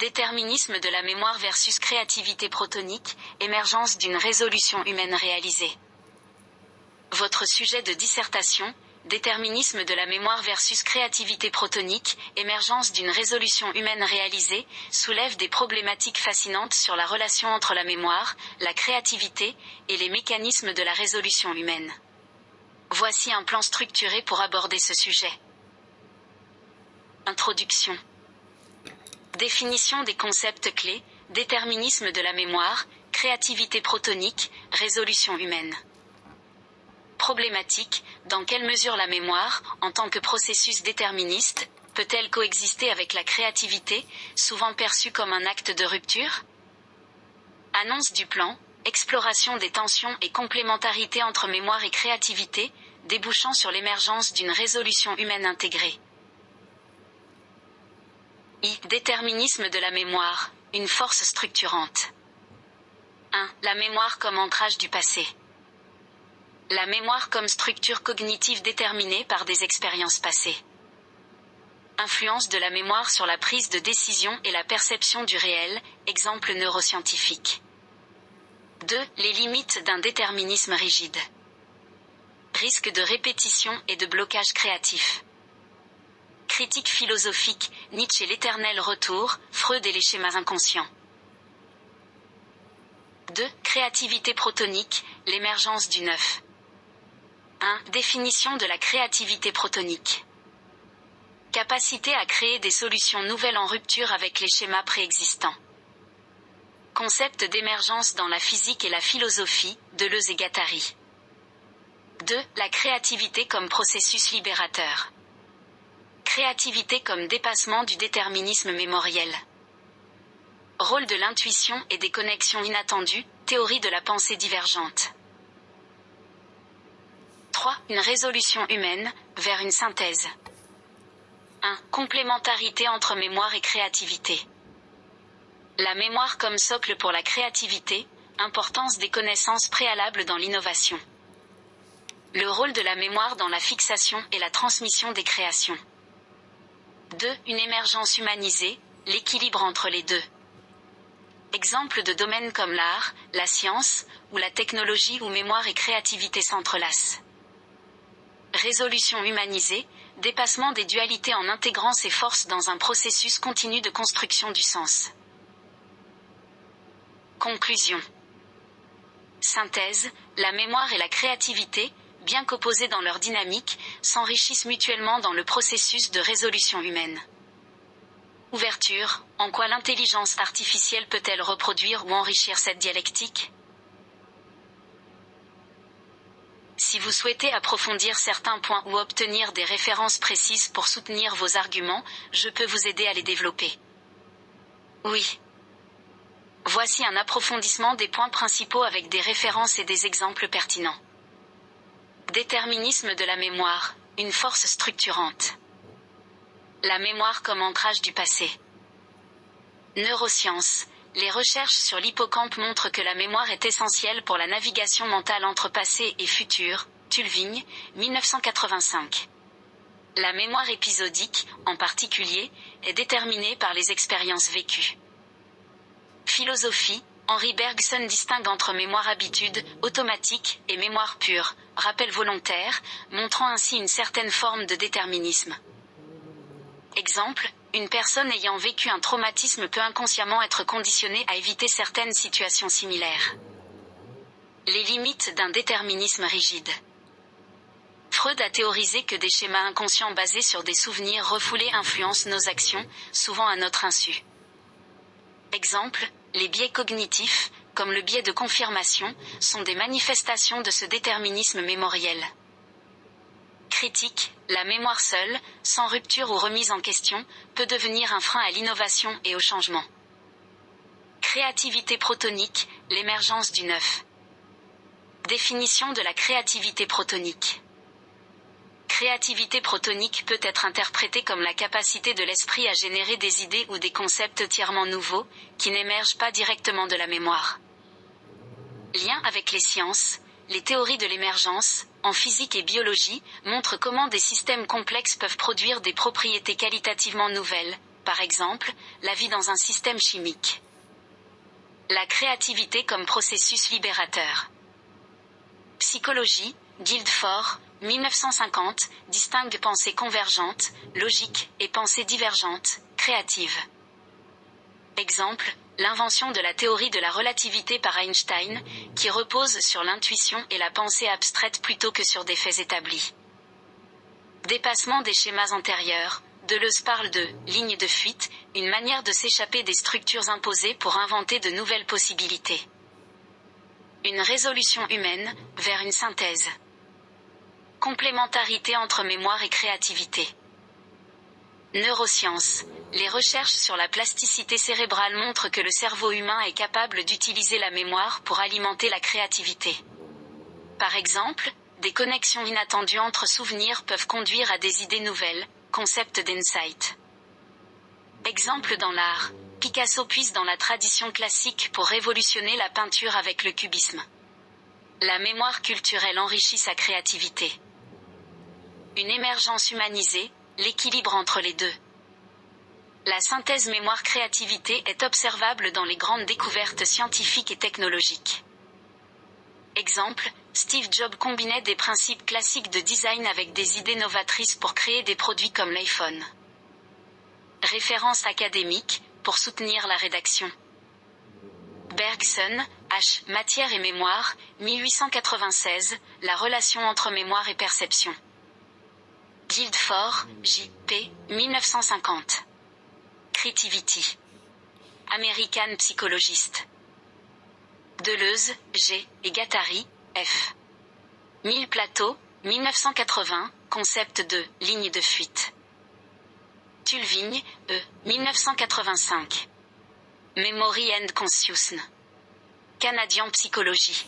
Déterminisme de la mémoire versus créativité protonique, émergence d'une résolution humaine réalisée. Votre sujet de dissertation, déterminisme de la mémoire versus créativité protonique, émergence d'une résolution humaine réalisée, soulève des problématiques fascinantes sur la relation entre la mémoire, la créativité, et les mécanismes de la résolution humaine. Voici un plan structuré pour aborder ce sujet. Introduction. Définition des concepts clés, déterminisme de la mémoire, créativité protonique, résolution humaine. Problématique, dans quelle mesure la mémoire, en tant que processus déterministe, peut-elle coexister avec la créativité, souvent perçue comme un acte de rupture? Annonce du plan, exploration des tensions et complémentarité entre mémoire et créativité, débouchant sur l'émergence d'une résolution humaine intégrée. Déterminisme de la mémoire, une force structurante. 1. La mémoire comme ancrage du passé. La mémoire comme structure cognitive déterminée par des expériences passées. Influence de la mémoire sur la prise de décision et la perception du réel, exemple neuroscientifique. 2. Les limites d'un déterminisme rigide. Risque de répétition et de blocage créatif. Critique philosophique, Nietzsche et l'éternel retour, Freud et les schémas inconscients. 2. Créativité protonique, l'émergence du neuf. 1. Définition de la créativité protonique. Capacité à créer des solutions nouvelles en rupture avec les schémas préexistants. Concept d'émergence dans la physique et la philosophie, Deleuze et Guattari. 2. La créativité comme processus libérateur. Créativité comme dépassement du déterminisme mémoriel. Rôle de l'intuition et des connexions inattendues, théorie de la pensée divergente. 3. Une résolution humaine, vers une synthèse. 1. Complémentarité entre mémoire et créativité. La mémoire comme socle pour la créativité, importance des connaissances préalables dans l'innovation. Le rôle de la mémoire dans la fixation et la transmission des créations. 2. Une émergence humanisée, l'équilibre entre les deux. Exemple de domaines comme l'art, la science, ou la technologie où mémoire et créativité s'entrelacent. Résolution humanisée, dépassement des dualités en intégrant ces forces dans un processus continu de construction du sens. Conclusion. Synthèse, la mémoire et la créativité, bien qu'opposées dans leur dynamique, s'enrichissent mutuellement dans le processus de résolution humaine. Ouverture, en quoi l'intelligence artificielle peut-elle reproduire ou enrichir cette dialectique? Si vous souhaitez approfondir certains points ou obtenir des références précises pour soutenir vos arguments, je peux vous aider à les développer. Oui. Voici un approfondissement des points principaux avec des références et des exemples pertinents. Déterminisme de la mémoire, une force structurante. La mémoire comme ancrage du passé. Neurosciences. Les recherches sur l'hippocampe montrent que la mémoire est essentielle pour la navigation mentale entre passé et futur. Tulving, 1985. La mémoire épisodique, en particulier, est déterminée par les expériences vécues. Philosophie. Henri Bergson distingue entre mémoire habitude, automatique, et mémoire pure, rappel volontaire, montrant ainsi une certaine forme de déterminisme. Exemple, une personne ayant vécu un traumatisme peut inconsciemment être conditionnée à éviter certaines situations similaires. Les limites d'un déterminisme rigide. Freud a théorisé que des schémas inconscients basés sur des souvenirs refoulés influencent nos actions, souvent à notre insu. Exemple, les biais cognitifs, comme le biais de confirmation, sont des manifestations de ce déterminisme mémoriel. Critique, la mémoire seule, sans rupture ou remise en question, peut devenir un frein à l'innovation et au changement. Créativité protonique, l'émergence du neuf. Définition de la créativité protonique. Créativité protonique peut être interprétée comme la capacité de l'esprit à générer des idées ou des concepts entièrement nouveaux, qui n'émergent pas directement de la mémoire. Lien avec les sciences, les théories de l'émergence, en physique et biologie, montrent comment des systèmes complexes peuvent produire des propriétés qualitativement nouvelles, par exemple, la vie dans un système chimique. La créativité comme processus libérateur. Psychologie, Guildford, 1950, distingue pensée convergente, logique, et pensée divergente, créative. Exemple, l'invention de la théorie de la relativité par Einstein, qui repose sur l'intuition et la pensée abstraite plutôt que sur des faits établis. Dépassement des schémas antérieurs, Deleuze parle de « ligne de fuite », une manière de s'échapper des structures imposées pour inventer de nouvelles possibilités. Une résolution humaine, vers une synthèse. Complémentarité entre mémoire et créativité. Neurosciences. Les recherches sur la plasticité cérébrale montrent que le cerveau humain est capable d'utiliser la mémoire pour alimenter la créativité. Par exemple, des connexions inattendues entre souvenirs peuvent conduire à des idées nouvelles, concept d'insight. Exemple dans l'art, Picasso puise dans la tradition classique pour révolutionner la peinture avec le cubisme. La mémoire culturelle enrichit sa créativité. Une émergence humanisée, l'équilibre entre les deux. La synthèse mémoire-créativité est observable dans les grandes découvertes scientifiques et technologiques. Exemple, Steve Jobs combinait des principes classiques de design avec des idées novatrices pour créer des produits comme l'iPhone. Référence académique, pour soutenir la rédaction. Bergson, H. Matière et mémoire, 1896, la relation entre mémoire et perception. Guildford, J. P. 1950. Creativity. American Psychologist. Deleuze, G. et Guattari, F. Mille Plateau, 1980, concept de « ligne de fuite ». Tulvigne, E. 1985. Memory and Consciousness. Canadian Psychologie.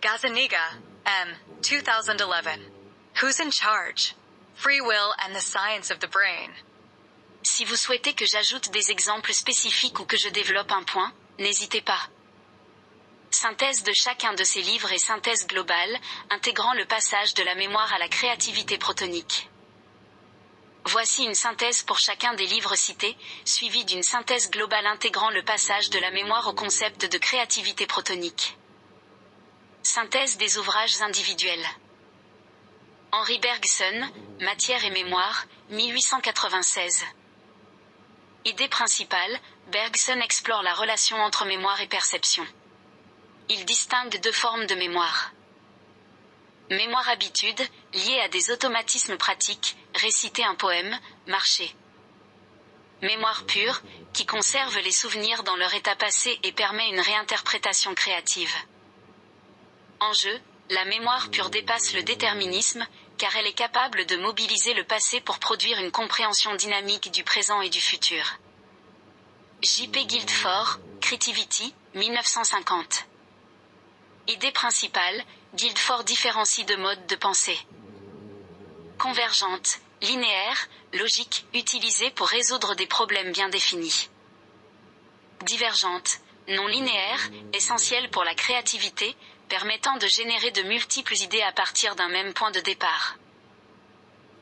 Gazzaniga, M. 2011. Who's in charge? Free Will and the Science of the Brain. Si vous souhaitez que j'ajoute des exemples spécifiques ou que je développe un point, n'hésitez pas. Synthèse de chacun de ces livres et synthèse globale, intégrant le passage de la mémoire à la créativité protonique. Voici une synthèse pour chacun des livres cités, suivie d'une synthèse globale intégrant le passage de la mémoire au concept de créativité protonique. Synthèse des ouvrages individuels. Henri Bergson, Matière et mémoire, 1896. Idée principale, Bergson explore la relation entre mémoire et perception. Il distingue deux formes de mémoire. Mémoire-habitude, liée à des automatismes pratiques, réciter un poème, marcher. Mémoire pure, qui conserve les souvenirs dans leur état passé et permet une réinterprétation créative. Enjeu, la mémoire pure dépasse le déterminisme, car elle est capable de mobiliser le passé pour produire une compréhension dynamique du présent et du futur. J. P. Guildford, Creativity, 1950. Idée principale, Guildford différencie deux modes de pensée. Convergente, linéaire, logique, utilisée pour résoudre des problèmes bien définis. Divergente, non linéaire, essentielle pour la créativité, permettant de générer de multiples idées à partir d'un même point de départ.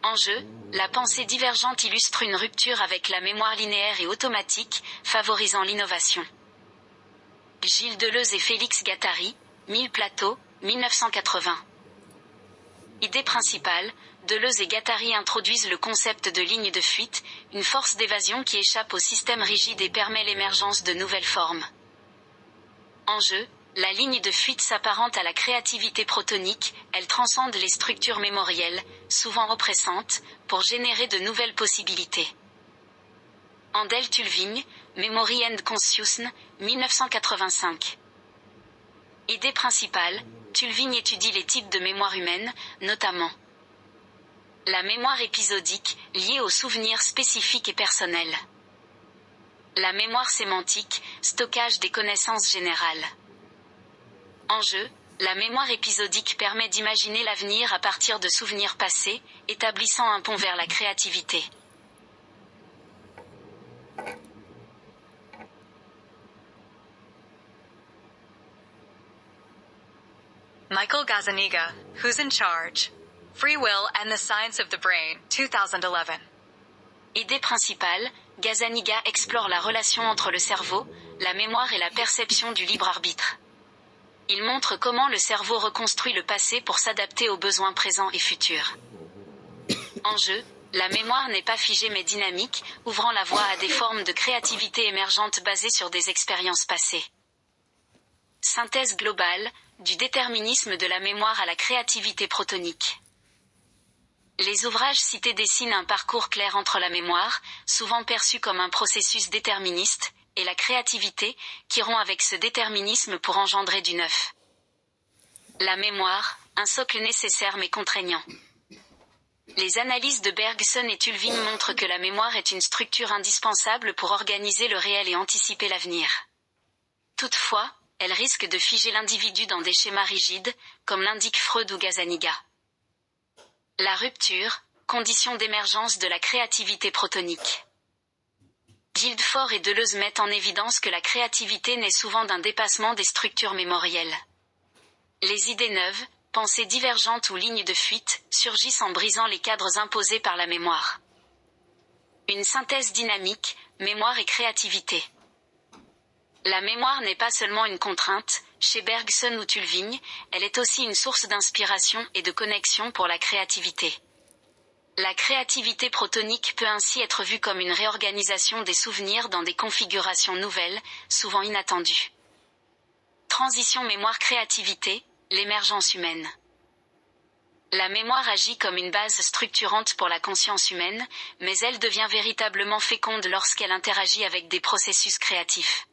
Enjeu, la pensée divergente illustre une rupture avec la mémoire linéaire et automatique, favorisant l'innovation. Gilles Deleuze et Félix Guattari, Mille Plateau, 1980. Idée principale, Deleuze et Guattari introduisent le concept de ligne de fuite, une force d'évasion qui échappe au système rigide et permet l'émergence de nouvelles formes. Enjeu, la ligne de fuite s'apparente à la créativité protonique, elle transcende les structures mémorielles, souvent oppressantes, pour générer de nouvelles possibilités. Andel Tulvigne, Memory and Consciousness, 1985. Idée principale, Tulvigne étudie les types de mémoire humaine, notamment la mémoire épisodique, liée aux souvenirs spécifiques et personnels. La mémoire sémantique, stockage des connaissances générales. Enjeu, la mémoire épisodique permet d'imaginer l'avenir à partir de souvenirs passés, établissant un pont vers la créativité. Michael Gazzaniga, Who's in Charge? Free Will and the Science of the Brain, 2011. Idée principale, Gazzaniga explore la relation entre le cerveau, la mémoire et la perception du libre arbitre. Il montre comment le cerveau reconstruit le passé pour s'adapter aux besoins présents et futurs. Enjeu, la mémoire n'est pas figée mais dynamique, ouvrant la voie à des formes de créativité émergentes basées sur des expériences passées. Synthèse globale, du déterminisme de la mémoire à la créativité protonique. Les ouvrages cités dessinent un parcours clair entre la mémoire, souvent perçue comme un processus déterministe, et la créativité, qui rompt avec ce déterminisme pour engendrer du neuf. La mémoire, un socle nécessaire mais contraignant. Les analyses de Bergson et Tulving montrent que la mémoire est une structure indispensable pour organiser le réel et anticiper l'avenir. Toutefois, elle risque de figer l'individu dans des schémas rigides, comme l'indiquent Freud ou Gazzaniga. La rupture, condition d'émergence de la créativité protonique. Guildford et Deleuze mettent en évidence que la créativité naît souvent d'un dépassement des structures mémorielles. Les idées neuves, pensées divergentes ou lignes de fuite, surgissent en brisant les cadres imposés par la mémoire. Une synthèse dynamique, mémoire et créativité. La mémoire n'est pas seulement une contrainte, chez Bergson ou Tulving, elle est aussi une source d'inspiration et de connexion pour la créativité. La créativité protonique peut ainsi être vue comme une réorganisation des souvenirs dans des configurations nouvelles, souvent inattendues. Transition mémoire-créativité, l'émergence humaine. La mémoire agit comme une base structurante pour la conscience humaine, mais elle devient véritablement féconde lorsqu'elle interagit avec des processus créatifs.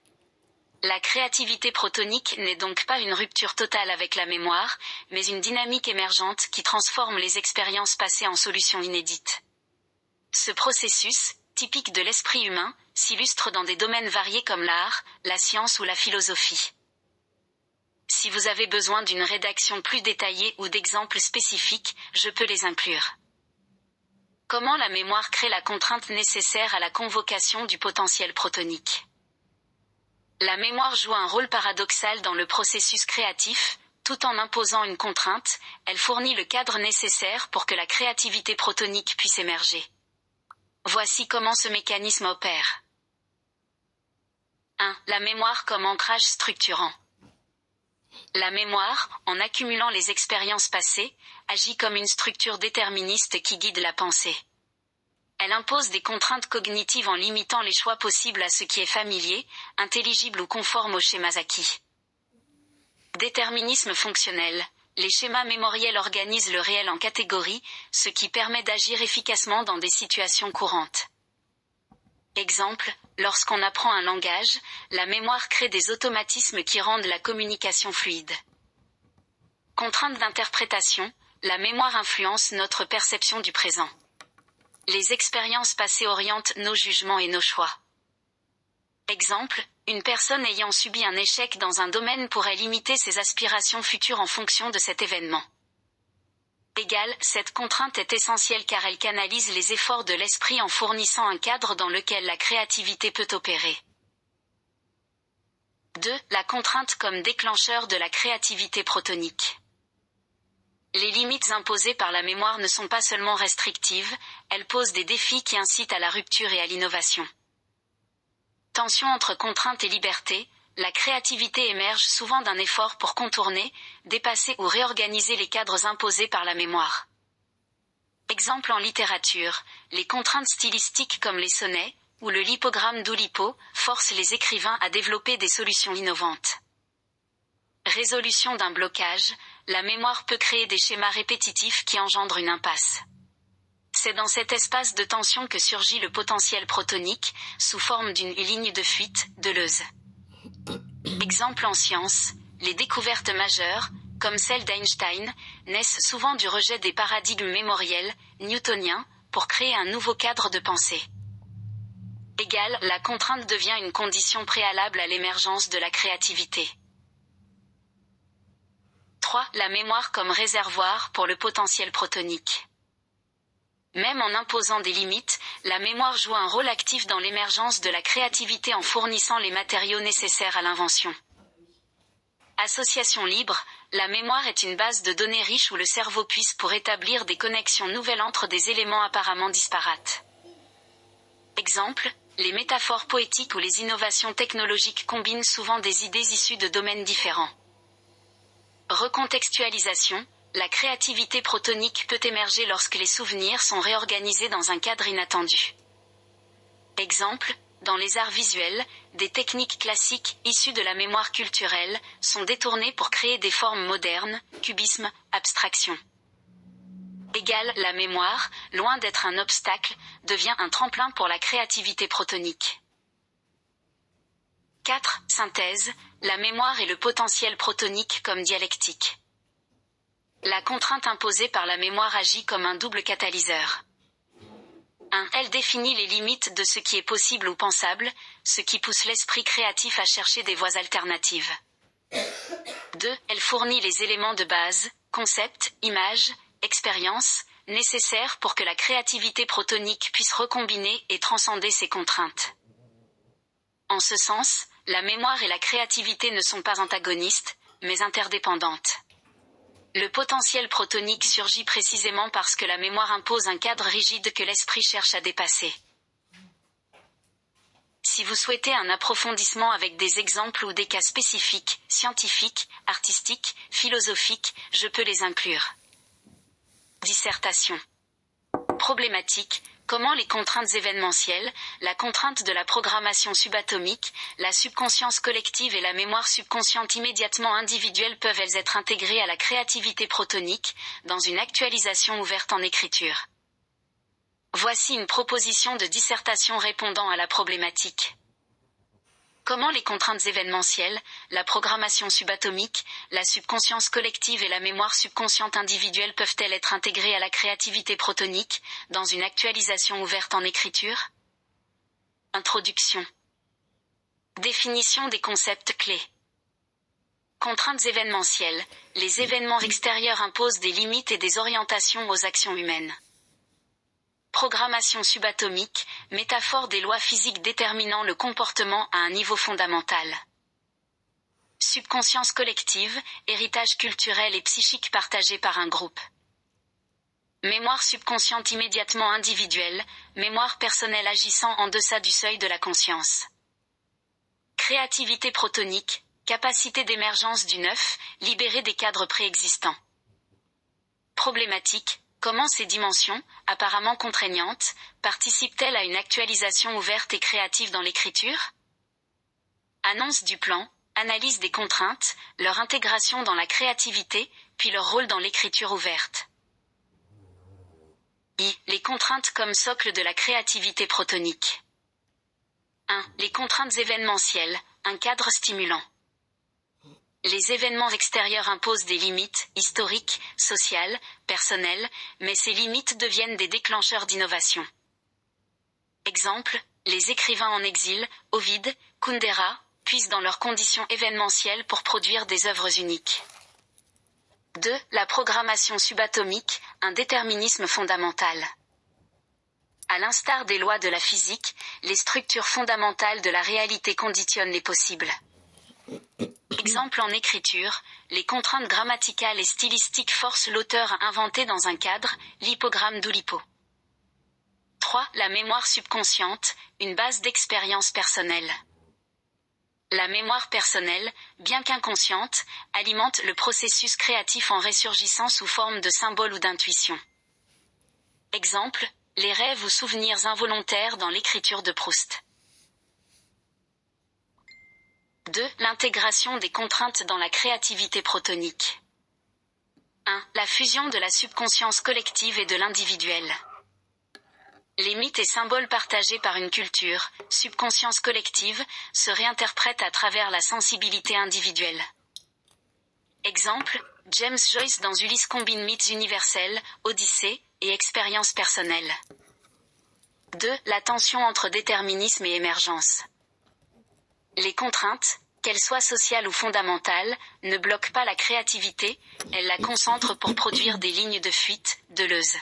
La créativité protonique n'est donc pas une rupture totale avec la mémoire, mais une dynamique émergente qui transforme les expériences passées en solutions inédites. Ce processus, typique de l'esprit humain, s'illustre dans des domaines variés comme l'art, la science ou la philosophie. Si vous avez besoin d'une rédaction plus détaillée ou d'exemples spécifiques, je peux les inclure. Comment la mémoire crée la contrainte nécessaire à la convocation du potentiel protonique ? La mémoire joue un rôle paradoxal dans le processus créatif, tout en imposant une contrainte, elle fournit le cadre nécessaire pour que la créativité protonique puisse émerger. Voici comment ce mécanisme opère. 1. La mémoire comme ancrage structurant. La mémoire, en accumulant les expériences passées, agit comme une structure déterministe qui guide la pensée. Elle impose des contraintes cognitives en limitant les choix possibles à ce qui est familier, intelligible ou conforme aux schémas acquis. Déterminisme fonctionnel. Les schémas mémoriels organisent le réel en catégories, ce qui permet d'agir efficacement dans des situations courantes. Exemple, lorsqu'on apprend un langage, la mémoire crée des automatismes qui rendent la communication fluide. Contrainte d'interprétation, la mémoire influence notre perception du présent. Les expériences passées orientent nos jugements et nos choix. Exemple, une personne ayant subi un échec dans un domaine pourrait limiter ses aspirations futures en fonction de cet événement. Cette contrainte est essentielle car elle canalise les efforts de l'esprit en fournissant un cadre dans lequel la créativité peut opérer. 2. La contrainte comme déclencheur de la créativité protonique. Les limites imposées par la mémoire ne sont pas seulement restrictives, elles posent des défis qui incitent à la rupture et à l'innovation. Tension entre contrainte et liberté, la créativité émerge souvent d'un effort pour contourner, dépasser ou réorganiser les cadres imposés par la mémoire. Exemple en littérature, les contraintes stylistiques comme les sonnets, ou le lipogramme d'Oulipo, forcent les écrivains à développer des solutions innovantes. Résolution d'un blocage, la mémoire peut créer des schémas répétitifs qui engendrent une impasse. C'est dans cet espace de tension que surgit le potentiel protonique, sous forme d'une ligne de fuite, Deleuze. Exemple en science, les découvertes majeures, comme celle d'Einstein, naissent souvent du rejet des paradigmes mémoriels, newtoniens, pour créer un nouveau cadre de pensée. La contrainte devient une condition préalable à l'émergence de la créativité. 3. La mémoire comme réservoir pour le potentiel protonique. Même en imposant des limites, la mémoire joue un rôle actif dans l'émergence de la créativité en fournissant les matériaux nécessaires à l'invention. Association libre, la mémoire est une base de données riche où le cerveau puise pour établir des connexions nouvelles entre des éléments apparemment disparates. Exemple, les métaphores poétiques ou les innovations technologiques combinent souvent des idées issues de domaines différents. Recontextualisation, la créativité protonique peut émerger lorsque les souvenirs sont réorganisés dans un cadre inattendu. Exemple, dans les arts visuels, des techniques classiques, issues de la mémoire culturelle, sont détournées pour créer des formes modernes, cubisme, abstraction. La mémoire, loin d'être un obstacle, devient un tremplin pour la créativité protonique. 4. Synthèse, la mémoire et le potentiel protonique comme dialectique. La contrainte imposée par la mémoire agit comme un double catalyseur. 1. Elle définit les limites de ce qui est possible ou pensable, ce qui pousse l'esprit créatif à chercher des voies alternatives. 2. Elle fournit les éléments de base, concepts, images, expériences, nécessaires pour que la créativité protonique puisse recombiner et transcender ces contraintes. En ce sens, la mémoire et la créativité ne sont pas antagonistes, mais interdépendantes. Le potentiel protonique surgit précisément parce que la mémoire impose un cadre rigide que l'esprit cherche à dépasser. Si vous souhaitez un approfondissement avec des exemples ou des cas spécifiques, scientifiques, artistiques, philosophiques, je peux les inclure. Dissertation. Problématique. Comment les contraintes événementielles, la contrainte de la programmation subatomique, la subconscience collective et la mémoire subconsciente immédiatement individuelle peuvent-elles être intégrées à la créativité protonique, dans une actualisation ouverte en écriture. Voici une proposition de dissertation répondant à la problématique. Comment les contraintes événementielles, la programmation subatomique, la subconscience collective et la mémoire subconsciente individuelle peuvent-elles être intégrées à la créativité protonique, dans une actualisation ouverte en écriture? Introduction. Définition des concepts clés. Contraintes événementielles. Les événements extérieurs imposent des limites et des orientations aux actions humaines. Programmation subatomique, métaphore des lois physiques déterminant le comportement à un niveau fondamental. Subconscience collective, héritage culturel et psychique partagé par un groupe. Mémoire subconsciente immédiatement individuelle, mémoire personnelle agissant en deçà du seuil de la conscience. Créativité protonique, capacité d'émergence du neuf, libérée des cadres préexistants. Problématique. Comment ces dimensions, apparemment contraignantes, participent-elles à une actualisation ouverte et créative dans l'écriture? Annonce du plan, analyse des contraintes, leur intégration dans la créativité, puis leur rôle dans l'écriture ouverte. Les contraintes comme socle de la créativité protonique. 1. Les contraintes événementielles, un cadre stimulant. Les événements extérieurs imposent des limites, historiques, sociales, personnelles, mais ces limites deviennent des déclencheurs d'innovation. Exemple, les écrivains en exil, Ovide, Kundera, puissent dans leurs conditions événementielles pour produire des œuvres uniques. 2. La programmation subatomique, un déterminisme fondamental. À l'instar des lois de la physique, les structures fondamentales de la réalité conditionnent les possibles. Exemple en écriture, les contraintes grammaticales et stylistiques forcent l'auteur à inventer dans un cadre, l'hypogramme d'Oulipo. 3. La mémoire subconsciente, une base d'expérience personnelle. La mémoire personnelle, bien qu'inconsciente, alimente le processus créatif en ressurgissant sous forme de symboles ou d'intuitions. Exemple, les rêves ou souvenirs involontaires dans l'écriture de Proust. 2. L'intégration des contraintes dans la créativité protonique. 1. La fusion de la subconscience collective et de l'individuel. Les mythes et symboles partagés par une culture, subconscience collective, se réinterprètent à travers la sensibilité individuelle. Exemple, James Joyce dans Ulysse combine mythes universels, Odyssée, et expériences personnelles. 2. La tension entre déterminisme et émergence. Les contraintes, qu'elles soient sociales ou fondamentales, ne bloquent pas la créativité, elles la concentrent pour produire des lignes de fuite, Deleuze.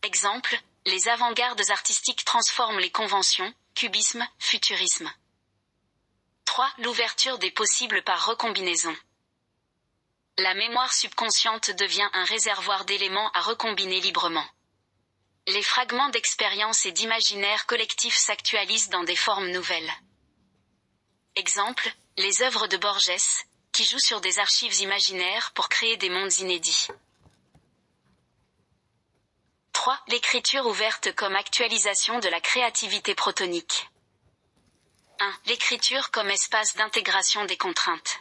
Exemple, les avant-gardes artistiques transforment les conventions, cubisme, futurisme. 3. L'ouverture des possibles par recombinaison. La mémoire subconsciente devient un réservoir d'éléments à recombiner librement. Les fragments d'expérience et d'imaginaire collectif s'actualisent dans des formes nouvelles. Exemple, les œuvres de Borges, qui jouent sur des archives imaginaires pour créer des mondes inédits. 3. L'écriture ouverte comme actualisation de la créativité protonique. 1. L'écriture comme espace d'intégration des contraintes.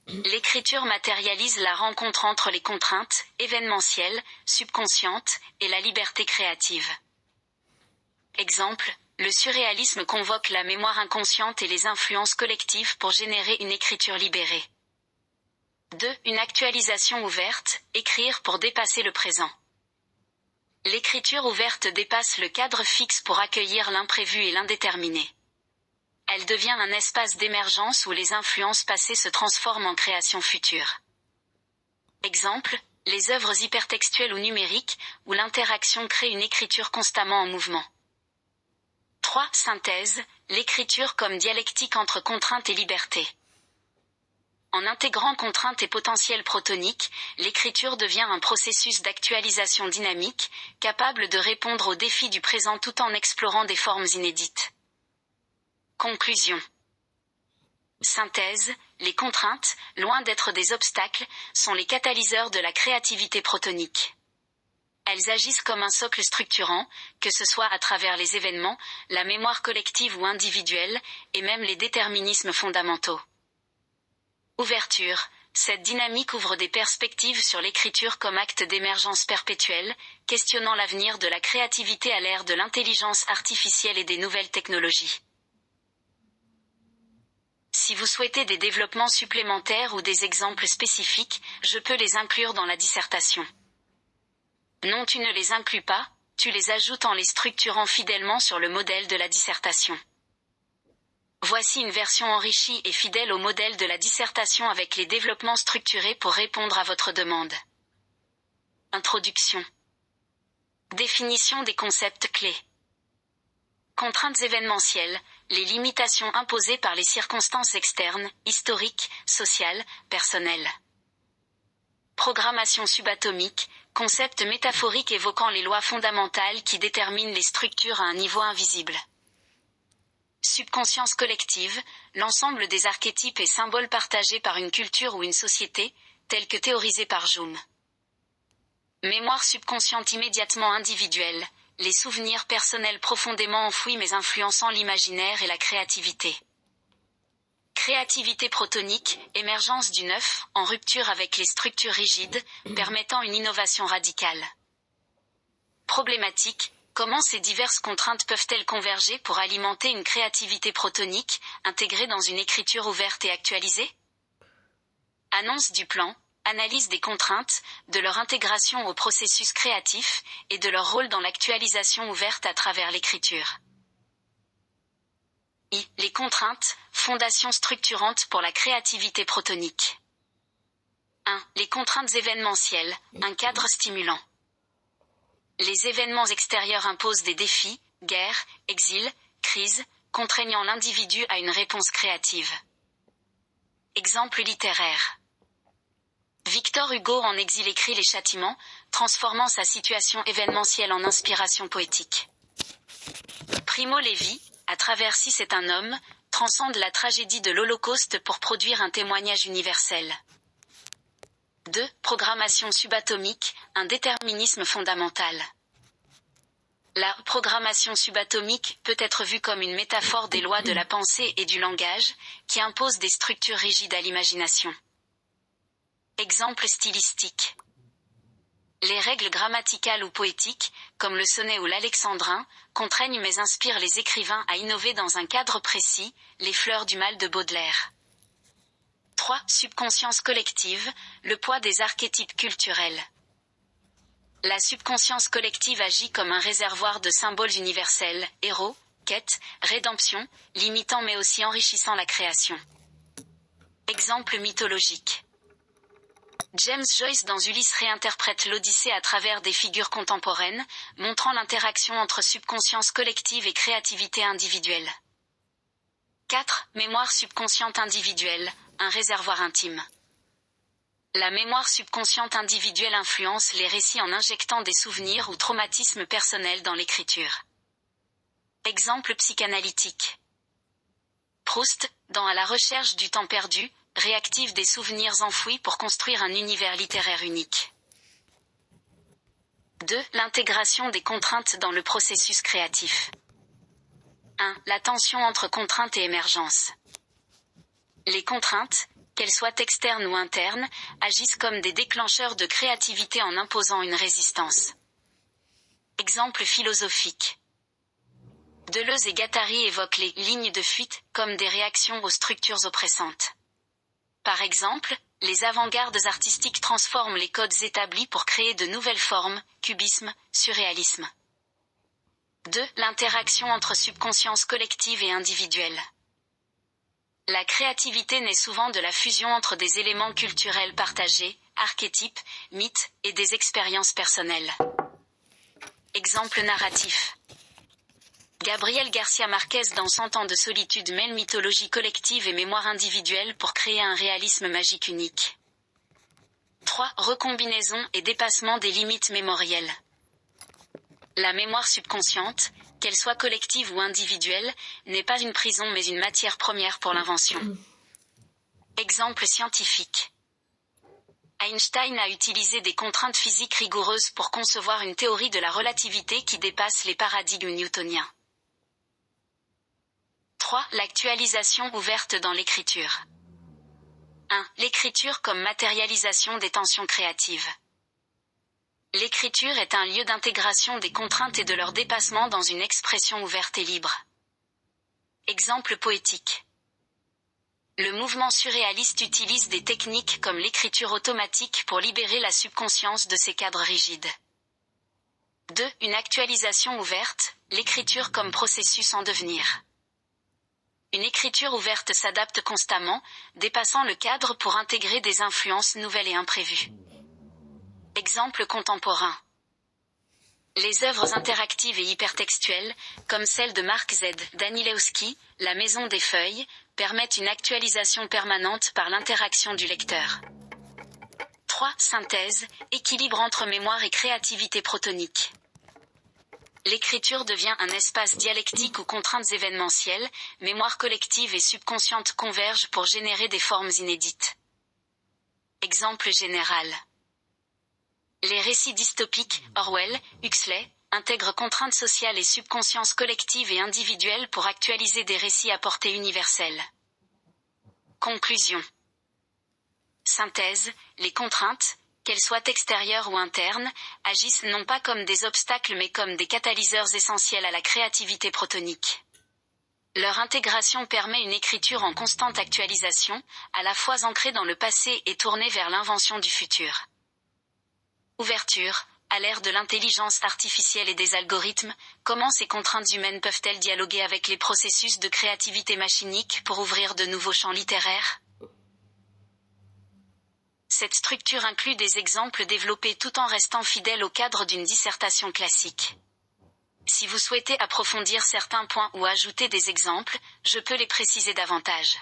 L'écriture matérialise la rencontre entre les contraintes, événementielles, subconscientes, et la liberté créative. Exemple, le surréalisme convoque la mémoire inconsciente et les influences collectives pour générer une écriture libérée. 2. Une actualisation ouverte, écrire pour dépasser le présent. L'écriture ouverte dépasse le cadre fixe pour accueillir l'imprévu et l'indéterminé. Elle devient un espace d'émergence où les influences passées se transforment en créations futures. Exemple, les œuvres hypertextuelles ou numériques, où l'interaction crée une écriture constamment en mouvement. 3. Synthèse, l'écriture comme dialectique entre contrainte et liberté. En intégrant contraintes et potentiel protonique, l'écriture devient un processus d'actualisation dynamique, capable de répondre aux défis du présent tout en explorant des formes inédites. Conclusion. Synthèse, les contraintes, loin d'être des obstacles, sont les catalyseurs de la créativité protonique. Elles agissent comme un socle structurant, que ce soit à travers les événements, la mémoire collective ou individuelle, et même les déterminismes fondamentaux. Ouverture. Cette dynamique ouvre des perspectives sur l'écriture comme acte d'émergence perpétuelle, questionnant l'avenir de la créativité à l'ère de l'intelligence artificielle et des nouvelles technologies. Si vous souhaitez des développements supplémentaires ou des exemples spécifiques, je peux les inclure dans la dissertation. Non, tu ne les inclus pas, tu les ajoutes en les structurant fidèlement sur le modèle de la dissertation. Voici une version enrichie et fidèle au modèle de la dissertation avec les développements structurés pour répondre à votre demande. Introduction. Définition des concepts clés. Contraintes événementielles, les limitations imposées par les circonstances externes, historiques, sociales, personnelles. Programmation subatomique, concept métaphorique évoquant les lois fondamentales qui déterminent les structures à un niveau invisible. Subconscience collective, l'ensemble des archétypes et symboles partagés par une culture ou une société, tels que théorisés par Jung. Mémoire subconsciente immédiatement individuelle, les souvenirs personnels profondément enfouis mais influençant l'imaginaire et la créativité. Créativité protonique, émergence du neuf, en rupture avec les structures rigides, permettant une innovation radicale. Problématique, comment ces diverses contraintes peuvent-elles converger pour alimenter une créativité protonique, intégrée dans une écriture ouverte et actualisée? Annonce du plan, analyse des contraintes, de leur intégration au processus créatif, et de leur rôle dans l'actualisation ouverte à travers l'écriture. Les contraintes, fondation structurante pour la créativité protonique. 1. Les contraintes événementielles, un cadre stimulant. Les événements extérieurs imposent des défis, guerre, exil, crise, contraignant l'individu à une réponse créative. Exemple littéraire. Victor Hugo en exil écrit Les Châtiments, transformant sa situation événementielle en inspiration poétique. Primo Levi, à travers Si c'est un homme, transcende la tragédie de l'Holocauste pour produire un témoignage universel. 2. Programmation subatomique, un déterminisme fondamental. La programmation subatomique peut être vue comme une métaphore des lois de la pensée et du langage, qui imposent des structures rigides à l'imagination. Exemple stylistique. Les règles grammaticales ou poétiques, comme le sonnet ou l'alexandrin, contraignent mais inspirent les écrivains à innover dans un cadre précis, les fleurs du mal de Baudelaire. 3. Subconscience collective, le poids des archétypes culturels. La subconscience collective agit comme un réservoir de symboles universels, héros, quête, rédemption, limitant mais aussi enrichissant la création. Exemple mythologique. James Joyce dans Ulysse réinterprète l'Odyssée à travers des figures contemporaines, montrant l'interaction entre subconscience collective et créativité individuelle. 4. Mémoire subconsciente individuelle, un réservoir intime. La mémoire subconsciente individuelle influence les récits en injectant des souvenirs ou traumatismes personnels dans l'écriture. Exemple psychanalytique. Proust, dans À la recherche du temps perdu, réactive des souvenirs enfouis pour construire un univers littéraire unique. 2. L'intégration des contraintes dans le processus créatif. 1. La tension entre contrainte et émergence. Les contraintes, qu'elles soient externes ou internes, agissent comme des déclencheurs de créativité en imposant une résistance. Exemple philosophique. Deleuze et Guattari évoquent les « lignes de fuite » comme des réactions aux structures oppressantes. Par exemple, les avant-gardes artistiques transforment les codes établis pour créer de nouvelles formes, cubisme, surréalisme. 2. L'interaction entre subconscience collective et individuelle. La créativité naît souvent de la fusion entre des éléments culturels partagés, archétypes, mythes, et des expériences personnelles. Exemple narratif. Gabriel Garcia Marquez dans 100 ans de solitude mêle mythologie collective et mémoire individuelle pour créer un réalisme magique unique. 3. Recombinaison et dépassement des limites mémorielles. La mémoire subconsciente, qu'elle soit collective ou individuelle, n'est pas une prison mais une matière première pour l'invention. Exemple scientifique. Einstein a utilisé des contraintes physiques rigoureuses pour concevoir une théorie de la relativité qui dépasse les paradigmes newtoniens. 3. L'actualisation ouverte dans l'écriture. 1. L'écriture comme matérialisation des tensions créatives. L'écriture est un lieu d'intégration des contraintes et de leur dépassement dans une expression ouverte et libre. Exemple poétique. Le mouvement surréaliste utilise des techniques comme l'écriture automatique pour libérer la subconscience de ses cadres rigides. 2. Une actualisation ouverte, l'écriture comme processus en devenir. Une écriture ouverte s'adapte constamment, dépassant le cadre pour intégrer des influences nouvelles et imprévues. Exemple contemporain. Les œuvres interactives et hypertextuelles, comme celle de Mark Z. Danilewski, La Maison des Feuilles, permettent une actualisation permanente par l'interaction du lecteur. 3. Synthèse, équilibre entre mémoire et créativité protonique. L'écriture devient un espace dialectique où contraintes événementielles, mémoire collective et subconsciente convergent pour générer des formes inédites. Exemple général. Les récits dystopiques, Orwell, Huxley, intègrent contraintes sociales et subconscience collective et individuelle pour actualiser des récits à portée universelle. Conclusion. Synthèse, les contraintes, qu'elles soient extérieures ou internes, agissent non pas comme des obstacles mais comme des catalyseurs essentiels à la créativité protonique. Leur intégration permet une écriture en constante actualisation, à la fois ancrée dans le passé et tournée vers l'invention du futur. Ouverture. À l'ère de l'intelligence artificielle et des algorithmes, comment ces contraintes humaines peuvent-elles dialoguer avec les processus de créativité machinique pour ouvrir de nouveaux champs littéraires ? Cette structure inclut des exemples développés tout en restant fidèle au cadre d'une dissertation classique. Si vous souhaitez approfondir certains points ou ajouter des exemples, je peux les préciser davantage.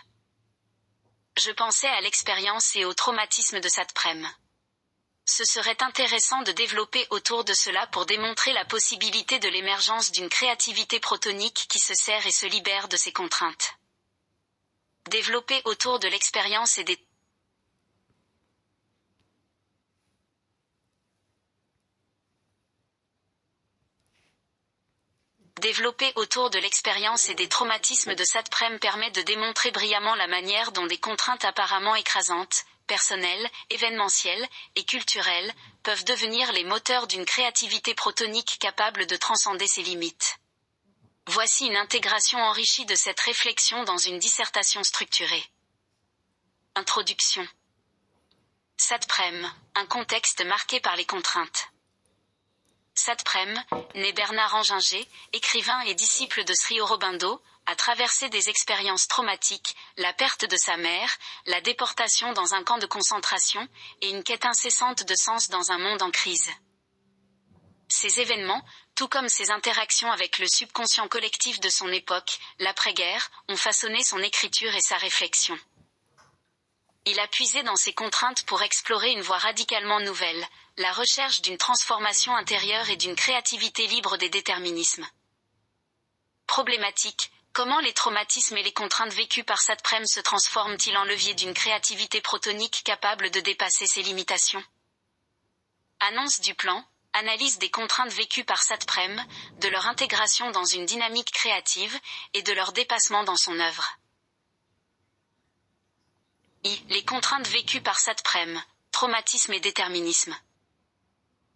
Je pensais à l'expérience et au traumatisme de Satprem. Ce serait intéressant de développer autour de cela pour démontrer la possibilité de l'émergence d'une créativité protonique qui se sert et se libère de ses contraintes. Développer autour de l'expérience et des Développer autour de l'expérience et des traumatismes de Satprem permet de démontrer brillamment la manière dont des contraintes apparemment écrasantes, personnelles, événementielles et culturelles, peuvent devenir les moteurs d'une créativité protonique capable de transcender ses limites. Voici une intégration enrichie de cette réflexion dans une dissertation structurée. Introduction. Satprem, un contexte marqué par les contraintes. Satprem, né Bernard Anginger, écrivain et disciple de Sri Aurobindo, a traversé des expériences traumatiques, la perte de sa mère, la déportation dans un camp de concentration, et une quête incessante de sens dans un monde en crise. Ces événements, tout comme ses interactions avec le subconscient collectif de son époque, l'après-guerre, ont façonné son écriture et sa réflexion. Il a puisé dans ses contraintes pour explorer une voie radicalement nouvelle, la recherche d'une transformation intérieure et d'une créativité libre des déterminismes. Problématique, comment les traumatismes et les contraintes vécues par Satprem se transforment-ils en levier d'une créativité protonique capable de dépasser ses limitations? Annonce du plan, analyse des contraintes vécues par Satprem, de leur intégration dans une dynamique créative, et de leur dépassement dans son œuvre. Les contraintes vécues par Satprem, traumatisme et déterminisme.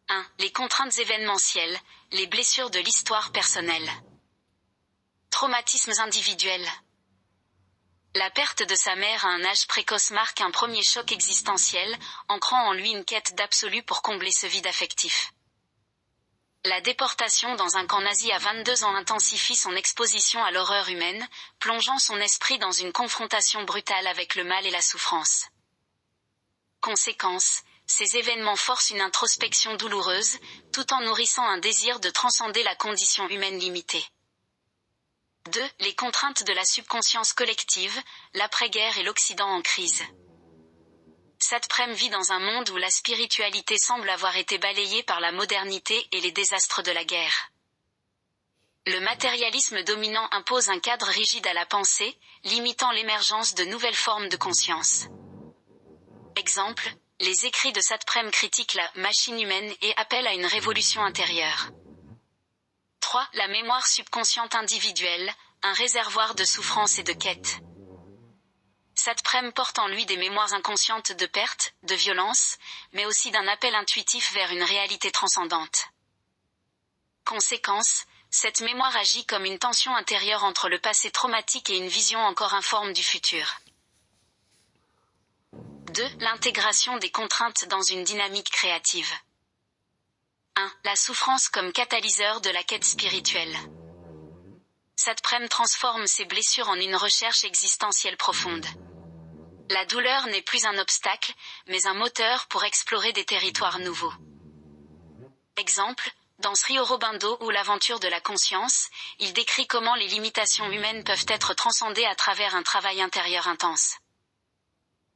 1. Les contraintes événementielles, les blessures de l'histoire personnelle. Traumatismes individuels. La perte de sa mère à un âge précoce marque un premier choc existentiel, ancrant en lui une quête d'absolu pour combler ce vide affectif. La déportation dans un camp nazi à 22 ans intensifie son exposition à l'horreur humaine, plongeant son esprit dans une confrontation brutale avec le mal et la souffrance. Conséquence, ces événements forcent une introspection douloureuse, tout en nourrissant un désir de transcender la condition humaine limitée. 2. Les contraintes de la subconscience collective, l'après-guerre et l'Occident en crise. Satprem vit dans un monde où la spiritualité semble avoir été balayée par la modernité et les désastres de la guerre. Le matérialisme dominant impose un cadre rigide à la pensée, limitant l'émergence de nouvelles formes de conscience. Exemple, les écrits de Satprem critiquent la machine humaine et appellent à une révolution intérieure. 3. La mémoire subconsciente individuelle, un réservoir de souffrance et de quête. Satprem porte en lui des mémoires inconscientes de perte, de violence, mais aussi d'un appel intuitif vers une réalité transcendante. Conséquence, cette mémoire agit comme une tension intérieure entre le passé traumatique et une vision encore informe du futur. 2. L'intégration des contraintes dans une dynamique créative. 1. La souffrance comme catalyseur de la quête spirituelle. Satprem transforme ses blessures en une recherche existentielle profonde. La douleur n'est plus un obstacle, mais un moteur pour explorer des territoires nouveaux. Exemple, dans Sri Aurobindo ou l'aventure de la conscience, il décrit comment les limitations humaines peuvent être transcendées à travers un travail intérieur intense.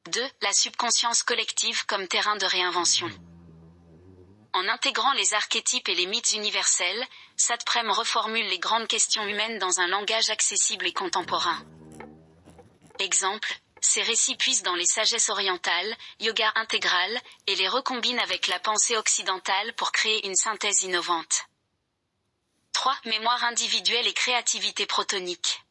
2. La subconscience collective comme terrain de réinvention. En intégrant les archétypes et les mythes universels, Satprem reformule les grandes questions humaines dans un langage accessible et contemporain. Exemple, ces récits puisent dans les sagesses orientales, yoga intégral, et les recombinent avec la pensée occidentale pour créer une synthèse innovante. 3. Mémoire individuelle et créativité protonique.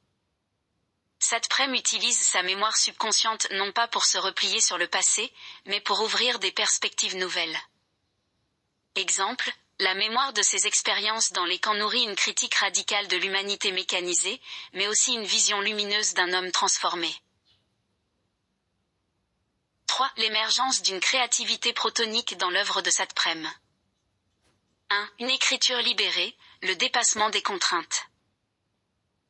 Satprem utilise sa mémoire subconsciente non pas pour se replier sur le passé, mais pour ouvrir des perspectives nouvelles. Exemple, la mémoire de ses expériences dans les camps nourrit une critique radicale de l'humanité mécanisée, mais aussi une vision lumineuse d'un homme transformé. 3. L'émergence d'une créativité protonique dans l'œuvre de Satprem. 1. Une écriture libérée, le dépassement des contraintes.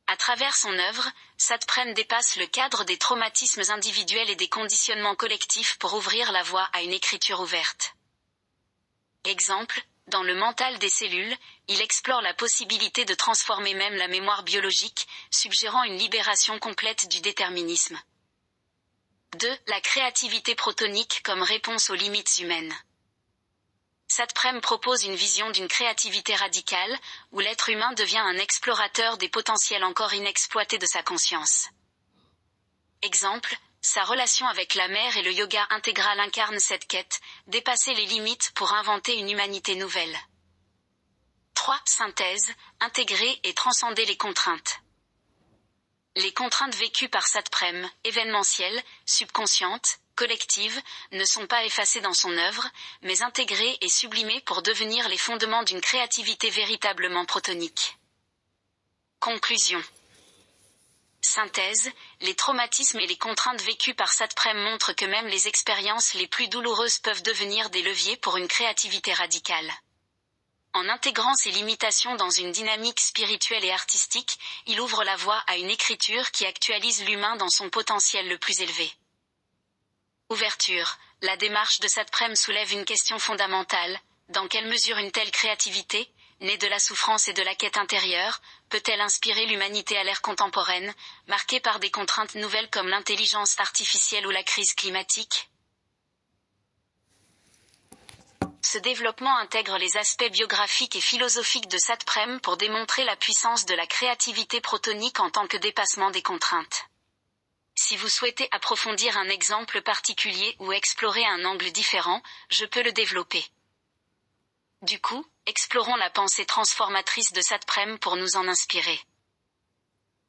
À travers son œuvre, Satprem dépasse le cadre des traumatismes individuels et des conditionnements collectifs pour ouvrir la voie à une écriture ouverte. Exemple, dans le mental des cellules, il explore la possibilité de transformer même la mémoire biologique, suggérant une libération complète du déterminisme. 2. La créativité protonique comme réponse aux limites humaines. Satprem propose une vision d'une créativité radicale, où l'être humain devient un explorateur des potentiels encore inexploités de sa conscience. Exemple, sa relation avec la mer et le yoga intégral incarne cette quête, dépasser les limites pour inventer une humanité nouvelle. 3. Synthèse, intégrer et transcender les contraintes. Les contraintes vécues par Satprem, événementielles, subconscientes, collectives, ne sont pas effacées dans son œuvre, mais intégrées et sublimées pour devenir les fondements d'une créativité véritablement protonique. Conclusion. Synthèse, les traumatismes et les contraintes vécues par Satprem montrent que même les expériences les plus douloureuses peuvent devenir des leviers pour une créativité radicale. En intégrant ces limitations dans une dynamique spirituelle et artistique, il ouvre la voie à une écriture qui actualise l'humain dans son potentiel le plus élevé. Ouverture. La démarche de Satprem soulève une question fondamentale. Dans quelle mesure une telle créativité, née de la souffrance et de la quête intérieure, peut-elle inspirer l'humanité à l'ère contemporaine, marquée par des contraintes nouvelles comme l'intelligence artificielle ou la crise climatique ? Ce développement intègre les aspects biographiques et philosophiques de Satprem pour démontrer la puissance de la créativité protonique en tant que dépassement des contraintes. Si vous souhaitez approfondir un exemple particulier ou explorer un angle différent, je peux le développer. Du coup, explorons la pensée transformatrice de Satprem pour nous en inspirer.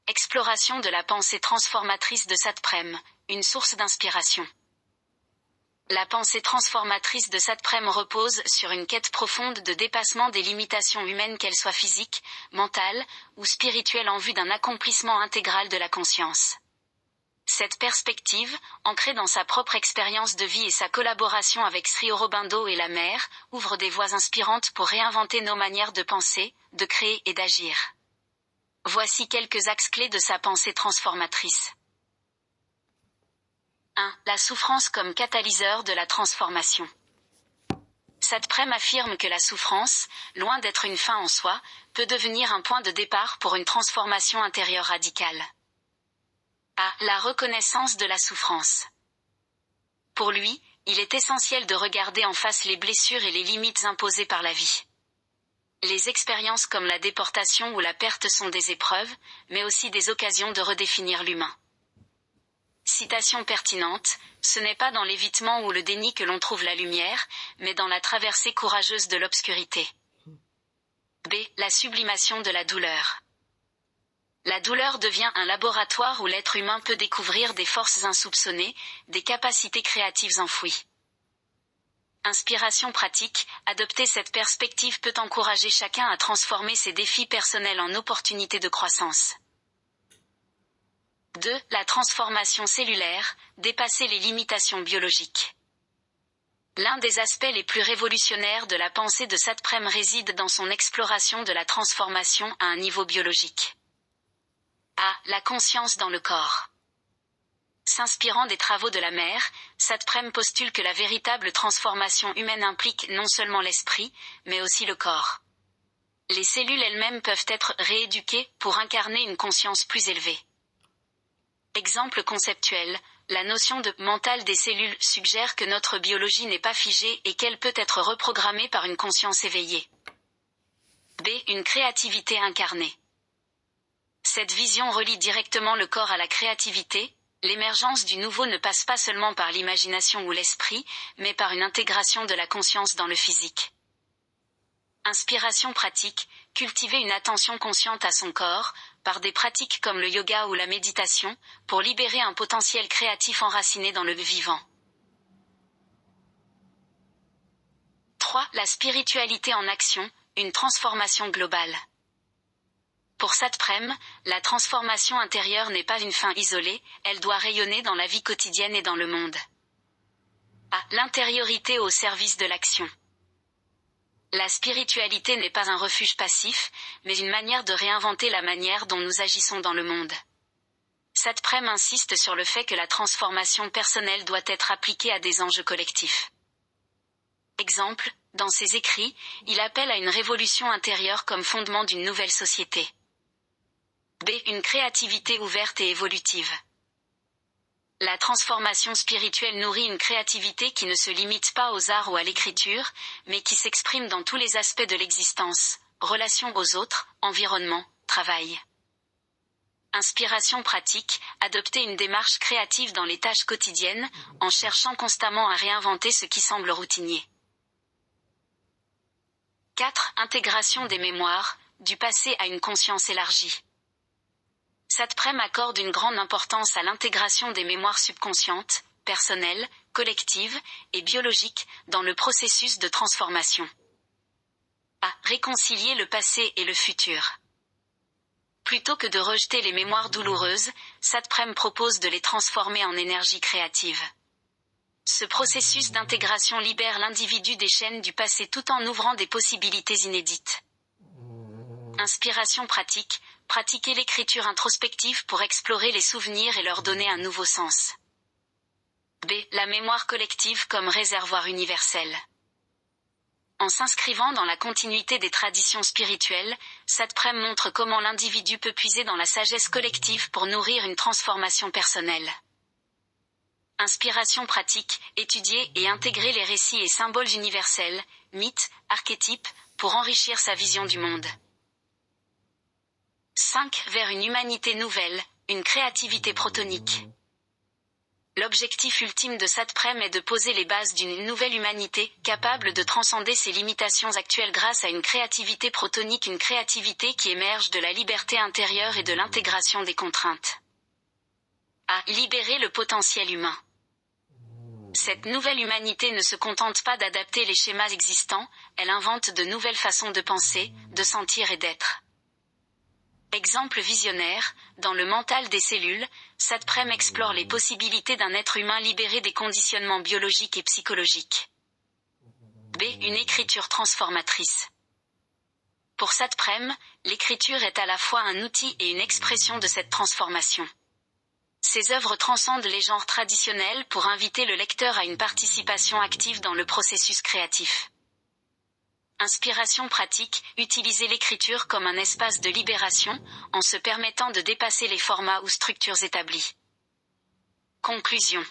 Exploration de la pensée transformatrice de Satprem, une source d'inspiration. La pensée transformatrice de Satprem repose sur une quête profonde de dépassement des limitations humaines, qu'elles soient physiques, mentales ou spirituelles, en vue d'un accomplissement intégral de la conscience. Cette perspective, ancrée dans sa propre expérience de vie et sa collaboration avec Sri Aurobindo et la mer, ouvre des voies inspirantes pour réinventer nos manières de penser, de créer et d'agir. Voici quelques axes clés de sa pensée transformatrice. 1. La souffrance comme catalyseur de la transformation. Satprem affirme que la souffrance, loin d'être une fin en soi, peut devenir un point de départ pour une transformation intérieure radicale. A. La reconnaissance de la souffrance. Pour lui, il est essentiel de regarder en face les blessures et les limites imposées par la vie. Les expériences comme la déportation ou la perte sont des épreuves, mais aussi des occasions de redéfinir l'humain. Citation pertinente, ce n'est pas dans l'évitement ou le déni que l'on trouve la lumière, mais dans la traversée courageuse de l'obscurité. B. La sublimation de la douleur. La douleur devient un laboratoire où l'être humain peut découvrir des forces insoupçonnées, des capacités créatives enfouies. Inspiration pratique, adopter cette perspective peut encourager chacun à transformer ses défis personnels en opportunités de croissance. 2. La transformation cellulaire, dépasser les limitations biologiques. L'un des aspects les plus révolutionnaires de la pensée de Satprem réside dans son exploration de la transformation à un niveau biologique. A. La conscience dans le corps. S'inspirant des travaux de la mer, Satprem postule que la véritable transformation humaine implique non seulement l'esprit, mais aussi le corps. Les cellules elles-mêmes peuvent être rééduquées pour incarner une conscience plus élevée. Exemple conceptuel, la notion de « mental » des cellules suggère que notre biologie n'est pas figée et qu'elle peut être reprogrammée par une conscience éveillée. B. Une créativité incarnée. Cette vision relie directement le corps à la créativité. L'émergence du nouveau ne passe pas seulement par l'imagination ou l'esprit, mais par une intégration de la conscience dans le physique. Inspiration pratique, cultiver une attention consciente à son corps, par des pratiques comme le yoga ou la méditation, pour libérer un potentiel créatif enraciné dans le vivant. 3. La spiritualité en action, une transformation globale. Pour Satprem, la transformation intérieure n'est pas une fin isolée, elle doit rayonner dans la vie quotidienne et dans le monde. A. L'intériorité au service de l'action. La spiritualité n'est pas un refuge passif, mais une manière de réinventer la manière dont nous agissons dans le monde. Satprem insiste sur le fait que la transformation personnelle doit être appliquée à des enjeux collectifs. Exemple, dans ses écrits, il appelle à une révolution intérieure comme fondement d'une nouvelle société. B. Une créativité ouverte et évolutive. La transformation spirituelle nourrit une créativité qui ne se limite pas aux arts ou à l'écriture, mais qui s'exprime dans tous les aspects de l'existence, relations aux autres, environnement, travail. Inspiration pratique, adopter une démarche créative dans les tâches quotidiennes, en cherchant constamment à réinventer ce qui semble routinier. 4. Intégration des mémoires, du passé à une conscience élargie. Satprem accorde une grande importance à l'intégration des mémoires subconscientes, personnelles, collectives et biologiques dans le processus de transformation. A. Réconcilier le passé et le futur. Plutôt que de rejeter les mémoires douloureuses, Satprem propose de les transformer en énergie créative. Ce processus d'intégration libère l'individu des chaînes du passé tout en ouvrant des possibilités inédites. Inspiration pratique, pratiquer l'écriture introspective pour explorer les souvenirs et leur donner un nouveau sens. B. La mémoire collective comme réservoir universel. En s'inscrivant dans la continuité des traditions spirituelles, Satprem montre comment l'individu peut puiser dans la sagesse collective pour nourrir une transformation personnelle. Inspiration pratique, étudier et intégrer les récits et symboles universels, mythes, archétypes, pour enrichir sa vision du monde. 5. Vers une humanité nouvelle, une créativité protonique. L'objectif ultime de Satprem est de poser les bases d'une nouvelle humanité, capable de transcender ses limitations actuelles grâce à une créativité protonique, une créativité qui émerge de la liberté intérieure et de l'intégration des contraintes. À libérer le potentiel humain. Cette nouvelle humanité ne se contente pas d'adapter les schémas existants, elle invente de nouvelles façons de penser, de sentir et d'être. Exemple visionnaire, dans le mental des cellules, Satprem explore les possibilités d'un être humain libéré des conditionnements biologiques et psychologiques. B. Une écriture transformatrice. Pour Satprem, l'écriture est à la fois un outil et une expression de cette transformation. Ses œuvres transcendent les genres traditionnels pour inviter le lecteur à une participation active dans le processus créatif. Inspiration pratique, utiliser l'écriture comme un espace de libération, en se permettant de dépasser les formats ou structures établis. Conclusion.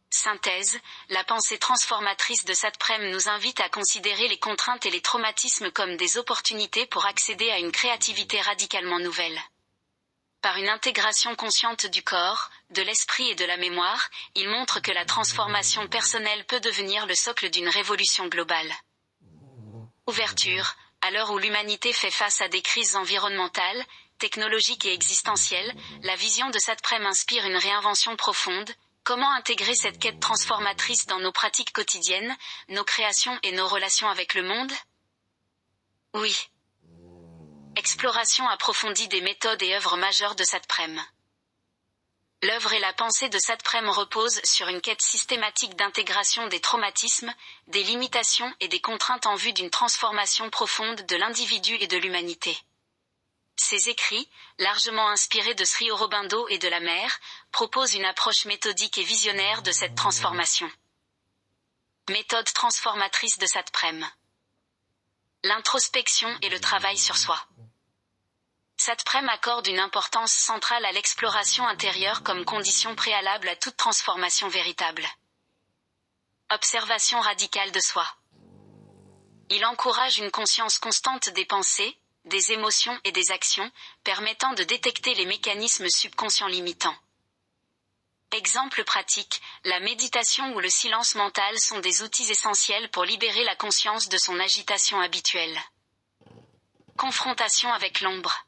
Synthèse, la pensée transformatrice de Satprem nous invite à considérer les contraintes et les traumatismes comme des opportunités pour accéder à une créativité radicalement nouvelle. Par une intégration consciente du corps, de l'esprit et de la mémoire, il montre que la transformation personnelle peut devenir le socle d'une révolution globale. Ouverture, à l'heure où l'humanité fait face à des crises environnementales, technologiques et existentielles, la vision de Satprem inspire une réinvention profonde. Comment intégrer cette quête transformatrice dans nos pratiques quotidiennes, nos créations et nos relations avec le monde? Oui. Exploration approfondie des méthodes et œuvres majeures de Satprem. L'œuvre et la pensée de Satprem reposent sur une quête systématique d'intégration des traumatismes, des limitations et des contraintes en vue d'une transformation profonde de l'individu et de l'humanité. Ses écrits, largement inspirés de Sri Aurobindo et de la mer, proposent une approche méthodique et visionnaire de cette transformation. Méthode transformatrice de Satprem. L'introspection et le travail sur soi. Satprem accorde une importance centrale à l'exploration intérieure comme condition préalable à toute transformation véritable. Observation radicale de soi. Il encourage une conscience constante des pensées, des émotions et des actions, permettant de détecter les mécanismes subconscients limitants. Exemple pratique, la méditation ou le silence mental sont des outils essentiels pour libérer la conscience de son agitation habituelle. Confrontation avec l'ombre.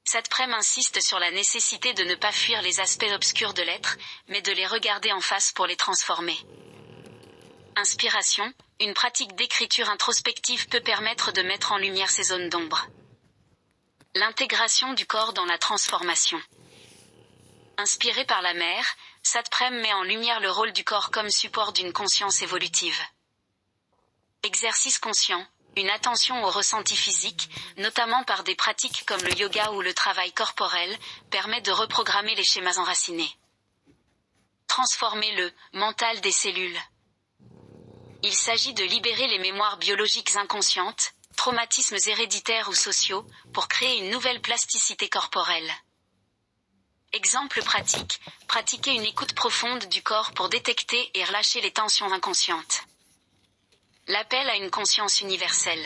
Satprem insiste sur la nécessité de ne pas fuir les aspects obscurs de l'être, mais de les regarder en face pour les transformer. Inspiration, une pratique d'écriture introspective peut permettre de mettre en lumière ces zones d'ombre. L'intégration du corps dans la transformation. Inspiré par la mer, Satprem met en lumière le rôle du corps comme support d'une conscience évolutive. Exercice conscient, une attention aux ressentis physiques, notamment par des pratiques comme le yoga ou le travail corporel, permet de reprogrammer les schémas enracinés. Transformer le mental des cellules. Il s'agit de libérer les mémoires biologiques inconscientes, traumatismes héréditaires ou sociaux, pour créer une nouvelle plasticité corporelle. Exemple pratique, pratiquer une écoute profonde du corps pour détecter et relâcher les tensions inconscientes. L'appel à une conscience universelle.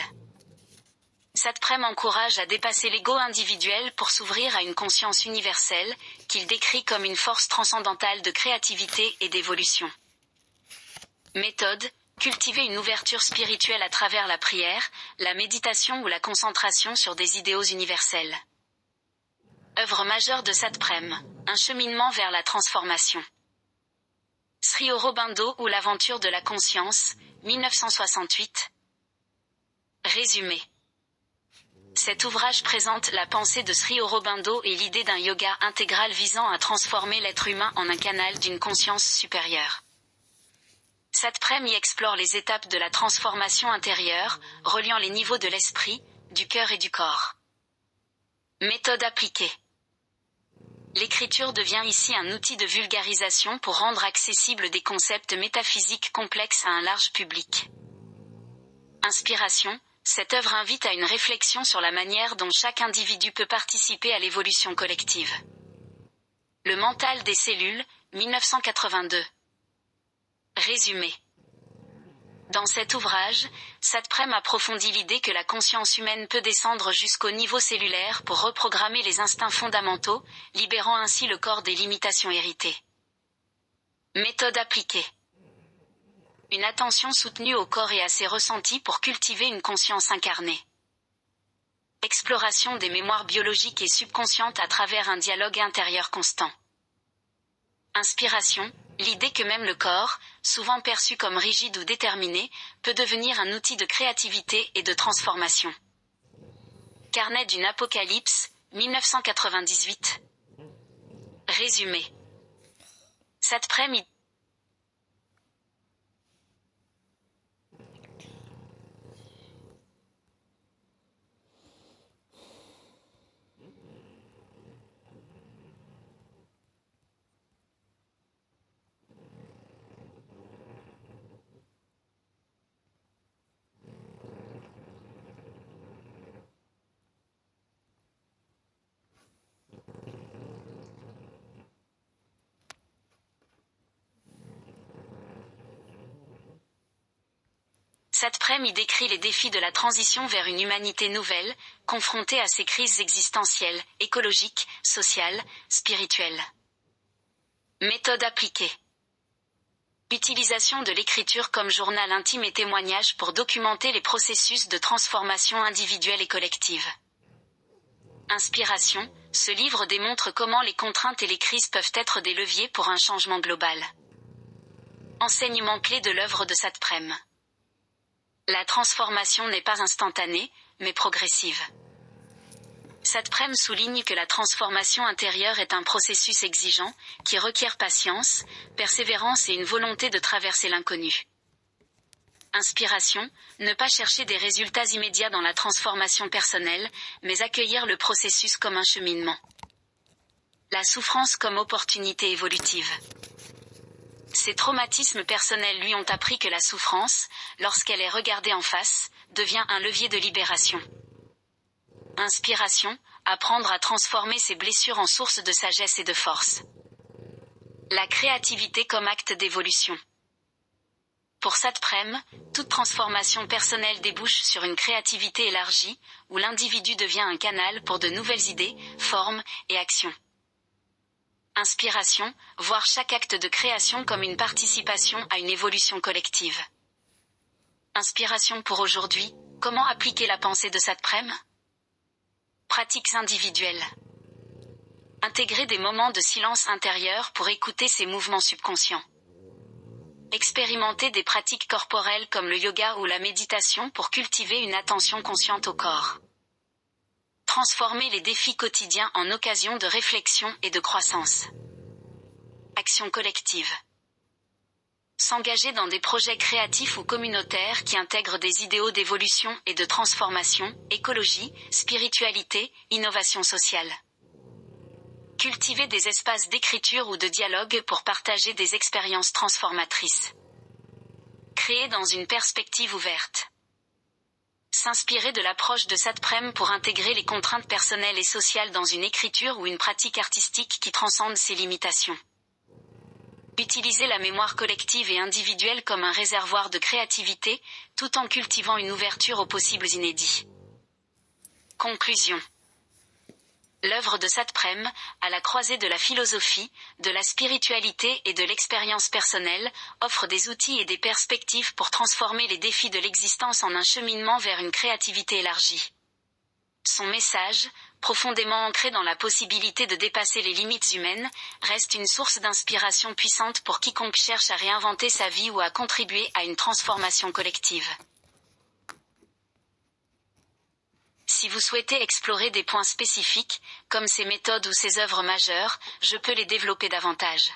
Satprem encourage à dépasser l'ego individuel pour s'ouvrir à une conscience universelle, qu'il décrit comme une force transcendantale de créativité et d'évolution. Méthode, cultiver une ouverture spirituelle à travers la prière, la méditation ou la concentration sur des idéaux universels. Œuvre majeure de Satprem, un cheminement vers la transformation. Sri Aurobindo ou l'aventure de la conscience, 1968. Résumé. Cet ouvrage présente la pensée de Sri Aurobindo et l'idée d'un yoga intégral visant à transformer l'être humain en un canal d'une conscience supérieure. Satprem y explore les étapes de la transformation intérieure, reliant les niveaux de l'esprit, du cœur et du corps. Méthode appliquée. L'écriture devient ici un outil de vulgarisation pour rendre accessibles des concepts métaphysiques complexes à un large public. Inspiration. Cette œuvre invite à une réflexion sur la manière dont chaque individu peut participer à l'évolution collective. Le mental des cellules, 1982. Résumé. Dans cet ouvrage, Satprem approfondit l'idée que la conscience humaine peut descendre jusqu'au niveau cellulaire pour reprogrammer les instincts fondamentaux, libérant ainsi le corps des limitations héritées. Méthode appliquée. Une attention soutenue au corps et à ses ressentis pour cultiver une conscience incarnée. Exploration des mémoires biologiques et subconscientes à travers un dialogue intérieur constant. Inspiration. L'idée que même le corps, souvent perçu comme rigide ou déterminé, peut devenir un outil de créativité et de transformation. Carnet d'une apocalypse, 1998. Résumé. Satprem. Satprem y décrit les défis de la transition vers une humanité nouvelle, confrontée à ces crises existentielles, écologiques, sociales, spirituelles. Méthode appliquée. Utilisation de l'écriture comme journal intime et témoignage pour documenter les processus de transformation individuelle et collective. Inspiration. Ce livre démontre comment les contraintes et les crises peuvent être des leviers pour un changement global. Enseignement clé de l'œuvre de Satprem. La transformation n'est pas instantanée, mais progressive. Satprem souligne que la transformation intérieure est un processus exigeant, qui requiert patience, persévérance et une volonté de traverser l'inconnu. Inspiration. Ne pas chercher des résultats immédiats dans la transformation personnelle, mais accueillir le processus comme un cheminement. La souffrance comme opportunité évolutive. Ses traumatismes personnels lui ont appris que la souffrance, lorsqu'elle est regardée en face, devient un levier de libération. Inspiration. Apprendre à transformer ses blessures en source de sagesse et de force. La créativité comme acte d'évolution. Pour Satprem, toute transformation personnelle débouche sur une créativité élargie, où l'individu devient un canal pour de nouvelles idées, formes et actions. Inspiration. Voir chaque acte de création comme une participation à une évolution collective. Inspiration pour aujourd'hui. Comment appliquer la pensée de Satprem ? Pratiques individuelles. Intégrer des moments de silence intérieur pour écouter ses mouvements subconscients. Expérimenter des pratiques corporelles comme le yoga ou la méditation pour cultiver une attention consciente au corps. Transformer les défis quotidiens en occasion de réflexion et de croissance. Action collective. S'engager dans des projets créatifs ou communautaires qui intègrent des idéaux d'évolution et de transformation, écologie, spiritualité, innovation sociale. Cultiver des espaces d'écriture ou de dialogue pour partager des expériences transformatrices. Créer dans une perspective ouverte. S'inspirer de l'approche de Satprem pour intégrer les contraintes personnelles et sociales dans une écriture ou une pratique artistique qui transcende ses limitations. Utiliser la mémoire collective et individuelle comme un réservoir de créativité, tout en cultivant une ouverture aux possibles inédits. Conclusion. L'œuvre de Satprem, à la croisée de la philosophie, de la spiritualité et de l'expérience personnelle, offre des outils et des perspectives pour transformer les défis de l'existence en un cheminement vers une créativité élargie. Son message, profondément ancré dans la possibilité de dépasser les limites humaines, reste une source d'inspiration puissante pour quiconque cherche à réinventer sa vie ou à contribuer à une transformation collective. Si vous souhaitez explorer des points spécifiques, comme ses méthodes ou ses œuvres majeures, je peux les développer davantage.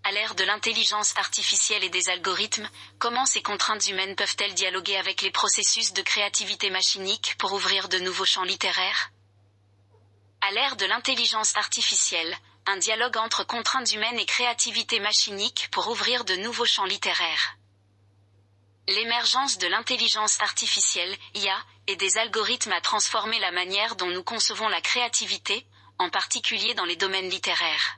À l'ère de l'intelligence artificielle et des algorithmes, comment ces contraintes humaines peuvent-elles dialoguer avec les processus de créativité machinique pour ouvrir de nouveaux champs littéraires? À l'ère de l'intelligence artificielle, un dialogue entre contraintes humaines et créativité machinique pour ouvrir de nouveaux champs littéraires. L'émergence de l'intelligence artificielle, IA, et des algorithmes a transformé la manière dont nous concevons la créativité, en particulier dans les domaines littéraires.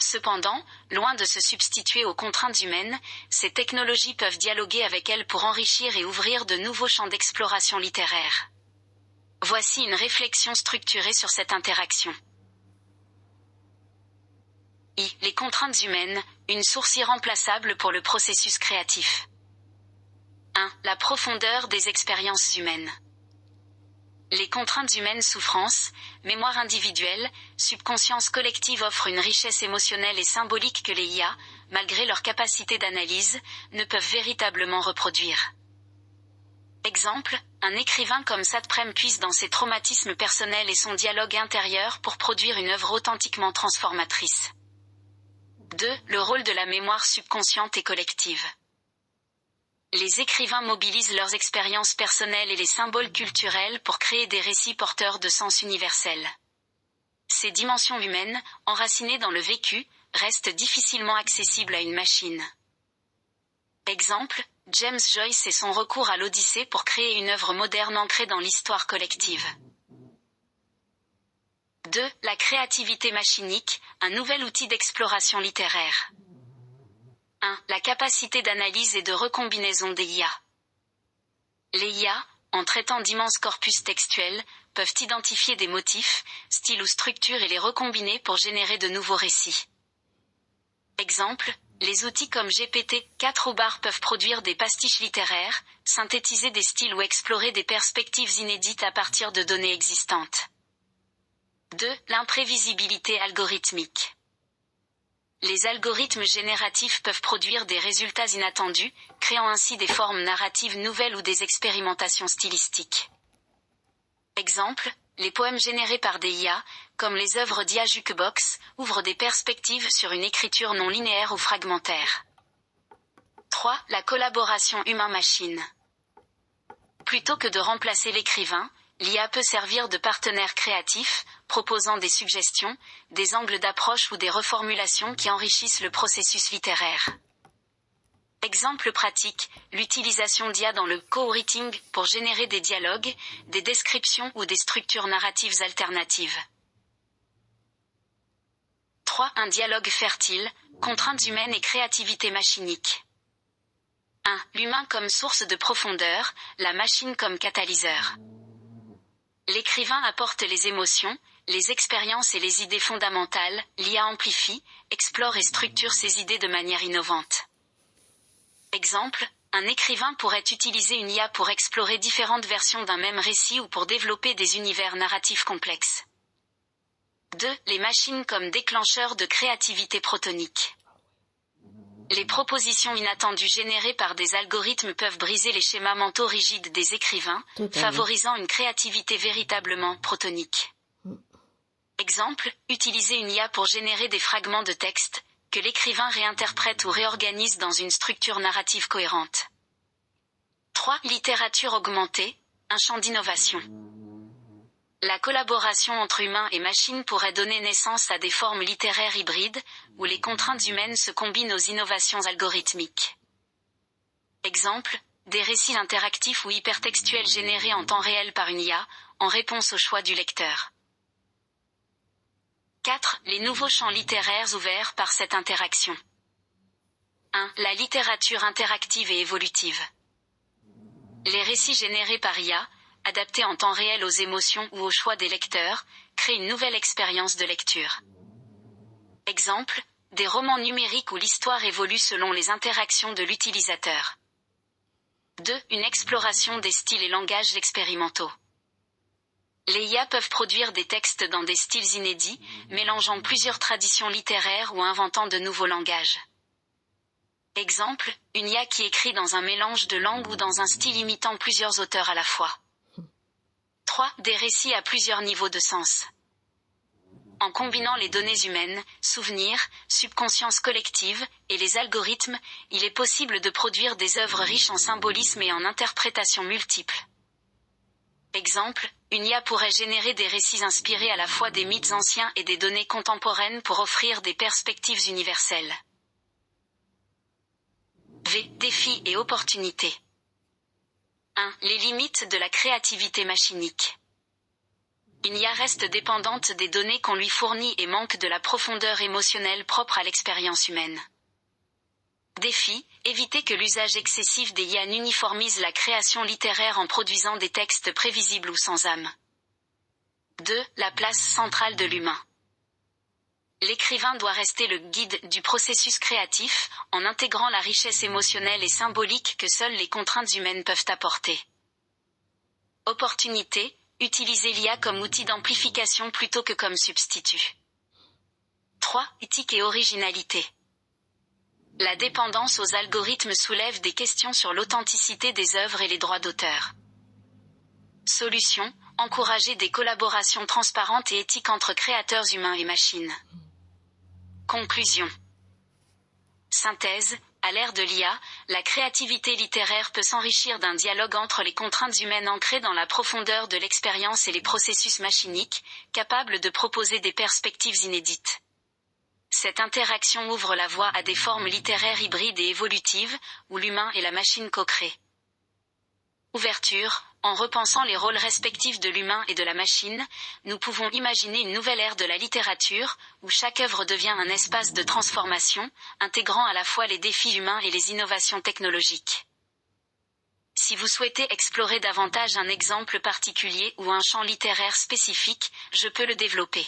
Cependant, loin de se substituer aux contraintes humaines, ces technologies peuvent dialoguer avec elles pour enrichir et ouvrir de nouveaux champs d'exploration littéraire. Voici une réflexion structurée sur cette interaction. Les contraintes humaines, une source irremplaçable pour le processus créatif. 1. La profondeur des expériences humaines. Les contraintes humaines souffrance, mémoire individuelle, subconscience collective offrent une richesse émotionnelle et symbolique que les IA, malgré leur capacité d'analyse, ne peuvent véritablement reproduire. Exemple, un écrivain comme Satprem puise dans ses traumatismes personnels et son dialogue intérieur pour produire une œuvre authentiquement transformatrice. 2. Le rôle de la mémoire subconsciente et collective. Les écrivains mobilisent leurs expériences personnelles et les symboles culturels pour créer des récits porteurs de sens universel. Ces dimensions humaines, enracinées dans le vécu, restent difficilement accessibles à une machine. Exemple, James Joyce et son recours à l'Odyssée pour créer une œuvre moderne ancrée dans l'histoire collective. 2. La créativité machinique, un nouvel outil d'exploration littéraire. 1. La capacité d'analyse et de recombinaison des IA. Les IA, en traitant d'immenses corpus textuels, peuvent identifier des motifs, styles ou structures et les recombiner pour générer de nouveaux récits. Exemple, les outils comme GPT-4 ou BAR peuvent produire des pastiches littéraires, synthétiser des styles ou explorer des perspectives inédites à partir de données existantes. 2. L'imprévisibilité algorithmique. Les algorithmes génératifs peuvent produire des résultats inattendus, créant ainsi des formes narratives nouvelles ou des expérimentations stylistiques. Exemple, les poèmes générés par des IA, comme les œuvres d'IA Jukebox, ouvrent des perspectives sur une écriture non linéaire ou fragmentaire. 3. La collaboration humain-machine. Plutôt que de remplacer l'écrivain, l'IA peut servir de partenaire créatif, proposant des suggestions, des angles d'approche ou des reformulations qui enrichissent le processus littéraire. Exemple pratique, l'utilisation d'IA dans le co-writing pour générer des dialogues, des descriptions ou des structures narratives alternatives. 3. Un dialogue fertile, contraintes humaines et créativité machinique. 1. L'humain comme source de profondeur, la machine comme catalyseur. L'écrivain apporte les émotions, les expériences et les idées fondamentales, l'IA amplifie, explore et structure ces idées de manière innovante. Exemple, un écrivain pourrait utiliser une IA pour explorer différentes versions d'un même récit ou pour développer des univers narratifs complexes. 2. Les machines comme déclencheurs de créativité protonique. Les propositions inattendues générées par des algorithmes peuvent briser les schémas mentaux rigides des écrivains, favorisant une créativité véritablement protonique. Exemple, utiliser une IA pour générer des fragments de texte, que l'écrivain réinterprète ou réorganise dans une structure narrative cohérente. 3. Littérature augmentée, un champ d'innovation. La collaboration entre humains et machines pourrait donner naissance à des formes littéraires hybrides, où les contraintes humaines se combinent aux innovations algorithmiques. Exemple, des récits interactifs ou hypertextuels générés en temps réel par une IA, en réponse au choix du lecteur. 4. Les nouveaux champs littéraires ouverts par cette interaction. 1. La littérature interactive et évolutive. Les récits générés par IA, adaptés en temps réel aux émotions ou aux choix des lecteurs, créent une nouvelle expérience de lecture. Exemple, des romans numériques où l'histoire évolue selon les interactions de l'utilisateur. 2. Une exploration des styles et langages expérimentaux. Les IA peuvent produire des textes dans des styles inédits, mélangeant plusieurs traditions littéraires ou inventant de nouveaux langages. Exemple, une IA qui écrit dans un mélange de langues ou dans un style imitant plusieurs auteurs à la fois. 3. Des récits à plusieurs niveaux de sens. En combinant les données humaines, souvenirs, subconscience collective, et les algorithmes, il est possible de produire des œuvres riches en symbolisme et en interprétations multiples. Exemple, une IA pourrait générer des récits inspirés à la fois des mythes anciens et des données contemporaines pour offrir des perspectives universelles. Défis et opportunités. 1. Les limites de la créativité machinique. Une IA reste dépendante des données qu'on lui fournit et manque de la profondeur émotionnelle propre à l'expérience humaine. Défi, éviter que l'usage excessif des IA n'uniformise la création littéraire en produisant des textes prévisibles ou sans âme. 2. La place centrale de l'humain. L'écrivain doit rester le guide du processus créatif, en intégrant la richesse émotionnelle et symbolique que seules les contraintes humaines peuvent apporter. Opportunité, utiliser l'IA comme outil d'amplification plutôt que comme substitut. 3. Éthique et originalité. La dépendance aux algorithmes soulève des questions sur l'authenticité des œuvres et les droits d'auteur. Solution, encourager des collaborations transparentes et éthiques entre créateurs humains et machines. Conclusion. Synthèse, à l'ère de l'IA, la créativité littéraire peut s'enrichir d'un dialogue entre les contraintes humaines ancrées dans la profondeur de l'expérience et les processus machiniques, capables de proposer des perspectives inédites. Cette interaction ouvre la voie à des formes littéraires hybrides et évolutives, où l'humain et la machine co-créent. Ouverture, en repensant les rôles respectifs de l'humain et de la machine, nous pouvons imaginer une nouvelle ère de la littérature, où chaque œuvre devient un espace de transformation, intégrant à la fois les défis humains et les innovations technologiques. Si vous souhaitez explorer davantage un exemple particulier ou un champ littéraire spécifique, je peux le développer.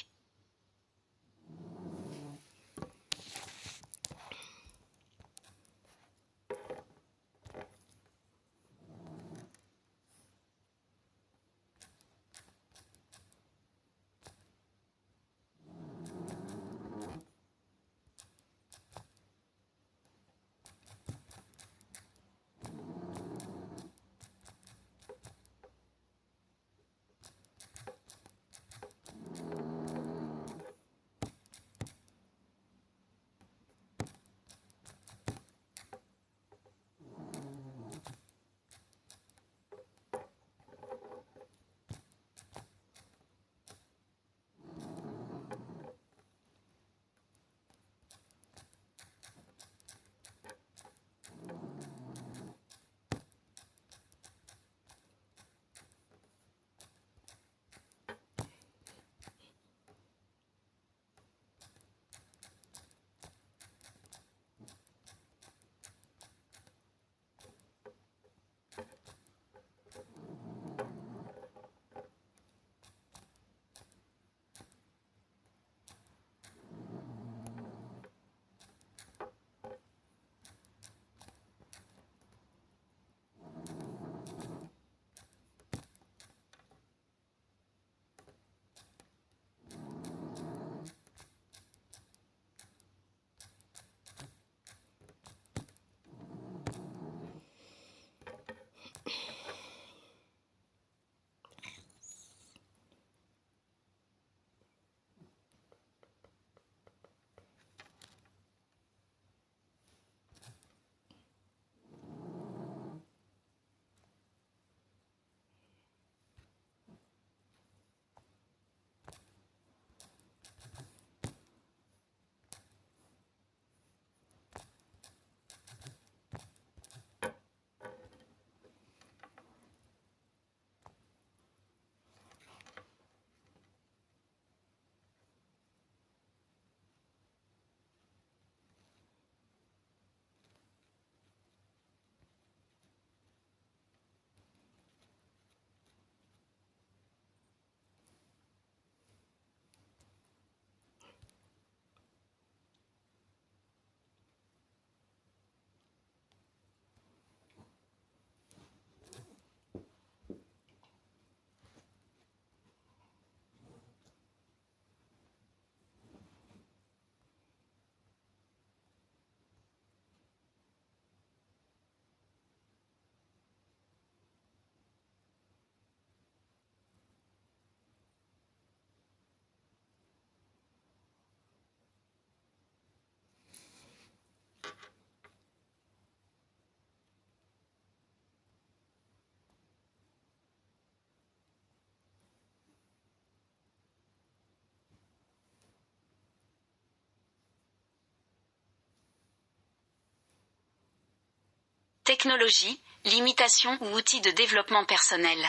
Technologie, limitation ou outils de développement personnel.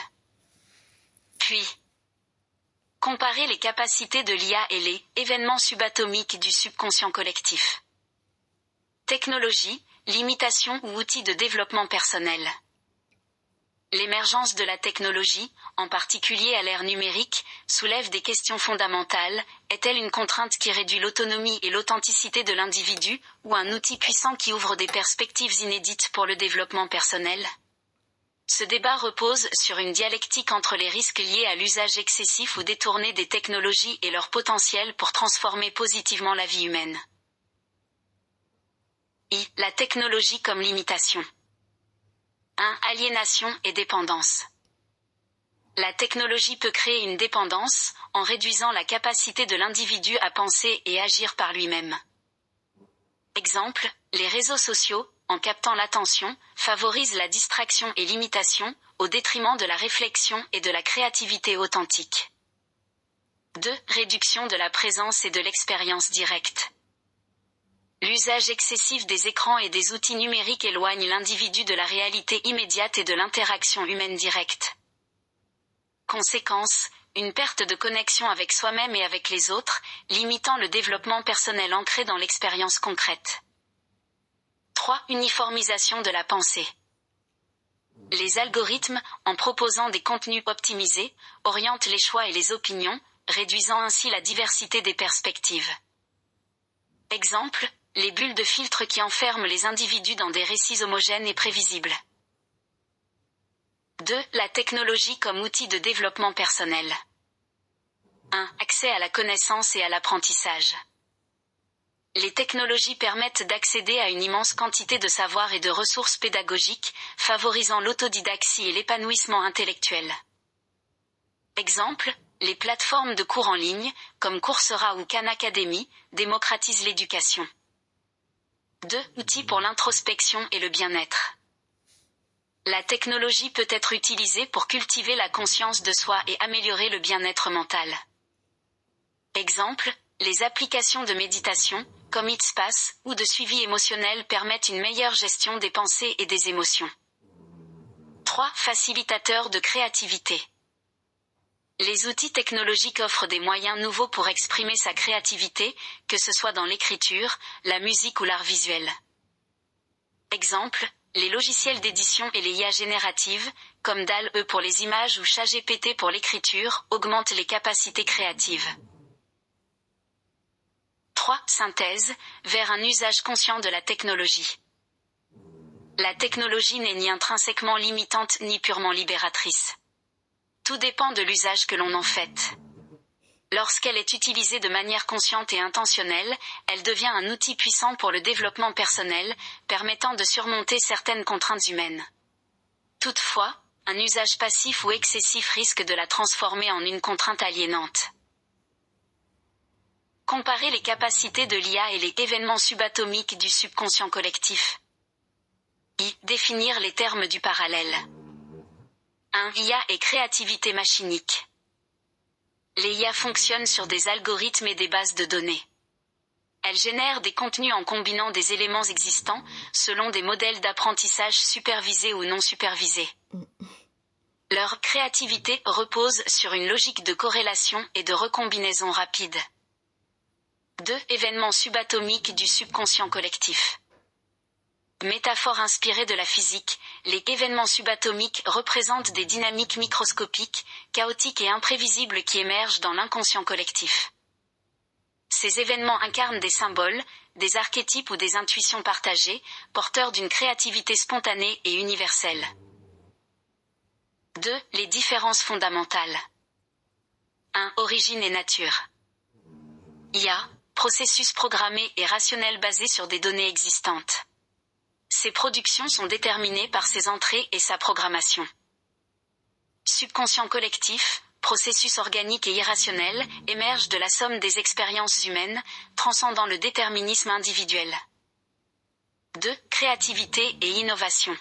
Puis, comparer les capacités de l'IA et les événements subatomiques du subconscient collectif. Technologie, limitation ou outils de développement personnel. L'émergence de la technologie, en particulier à l'ère numérique, soulève des questions fondamentales. Est-elle une contrainte qui réduit l'autonomie et l'authenticité de l'individu, ou un outil puissant qui ouvre des perspectives inédites pour le développement personnel ? Ce débat repose sur une dialectique entre les risques liés à l'usage excessif ou détourné des technologies et leur potentiel pour transformer positivement la vie humaine. La technologie comme limitation. 1. Aliénation et dépendance. La technologie peut créer une dépendance, en réduisant la capacité de l'individu à penser et agir par lui-même. Exemple, les réseaux sociaux, en captant l'attention, favorisent la distraction et l'imitation, au détriment de la réflexion et de la créativité authentique. 2. Réduction de la présence et de l'expérience directe. L'usage excessif des écrans et des outils numériques éloigne l'individu de la réalité immédiate et de l'interaction humaine directe. Conséquence, une perte de connexion avec soi-même et avec les autres, limitant le développement personnel ancré dans l'expérience concrète. 3. Uniformisation de la pensée. Les algorithmes, en proposant des contenus optimisés, orientent les choix et les opinions, réduisant ainsi la diversité des perspectives. Exemple, les bulles de filtre qui enferment les individus dans des récits homogènes et prévisibles. 2. La technologie comme outil de développement personnel. 1. Accès à la connaissance et à l'apprentissage. Les technologies permettent d'accéder à une immense quantité de savoir et de ressources pédagogiques, favorisant l'autodidaxie et l'épanouissement intellectuel. Exemple, les plateformes de cours en ligne, comme Coursera ou Khan Academy, démocratisent l'éducation. 2. Outils pour l'introspection et le bien-être. La technologie peut être utilisée pour cultiver la conscience de soi et améliorer le bien-être mental. Exemple, les applications de méditation, comme Headspace, ou de suivi émotionnel permettent une meilleure gestion des pensées et des émotions. 3. Facilitateurs de créativité. Les outils technologiques offrent des moyens nouveaux pour exprimer sa créativité, que ce soit dans l'écriture, la musique ou l'art visuel. Exemple, les logiciels d'édition et les IA génératives, comme DALL-E pour les images ou ChatGPT pour l'écriture, augmentent les capacités créatives. 3. Synthèse, vers un usage conscient de la technologie. La technologie n'est ni intrinsèquement limitante ni purement libératrice. Tout dépend de l'usage que l'on en fait. Lorsqu'elle est utilisée de manière consciente et intentionnelle, elle devient un outil puissant pour le développement personnel, permettant de surmonter certaines contraintes humaines. Toutefois, un usage passif ou excessif risque de la transformer en une contrainte aliénante. Comparer les capacités de l'IA et les événements subatomiques du subconscient collectif. Définir les termes du parallèle. 1. IA et créativité machinique. Les IA fonctionnent sur des algorithmes et des bases de données. Elles génèrent des contenus en combinant des éléments existants, selon des modèles d'apprentissage supervisés ou non supervisés. Leur créativité repose sur une logique de corrélation et de recombinaison rapide. 2. Événements subatomiques du subconscient collectif. Métaphore inspirée de la physique, les événements subatomiques représentent des dynamiques microscopiques, chaotiques et imprévisibles qui émergent dans l'inconscient collectif. Ces événements incarnent des symboles, des archétypes ou des intuitions partagées, porteurs d'une créativité spontanée et universelle. 2. Les différences fondamentales. 1. Origine et nature. IA, processus programmé et rationnel basé sur des données existantes. Ses productions sont déterminées par ses entrées et sa programmation. Subconscient collectif, processus organique et irrationnel, émerge de la somme des expériences humaines, transcendant le déterminisme individuel. 2. Créativité et innovation.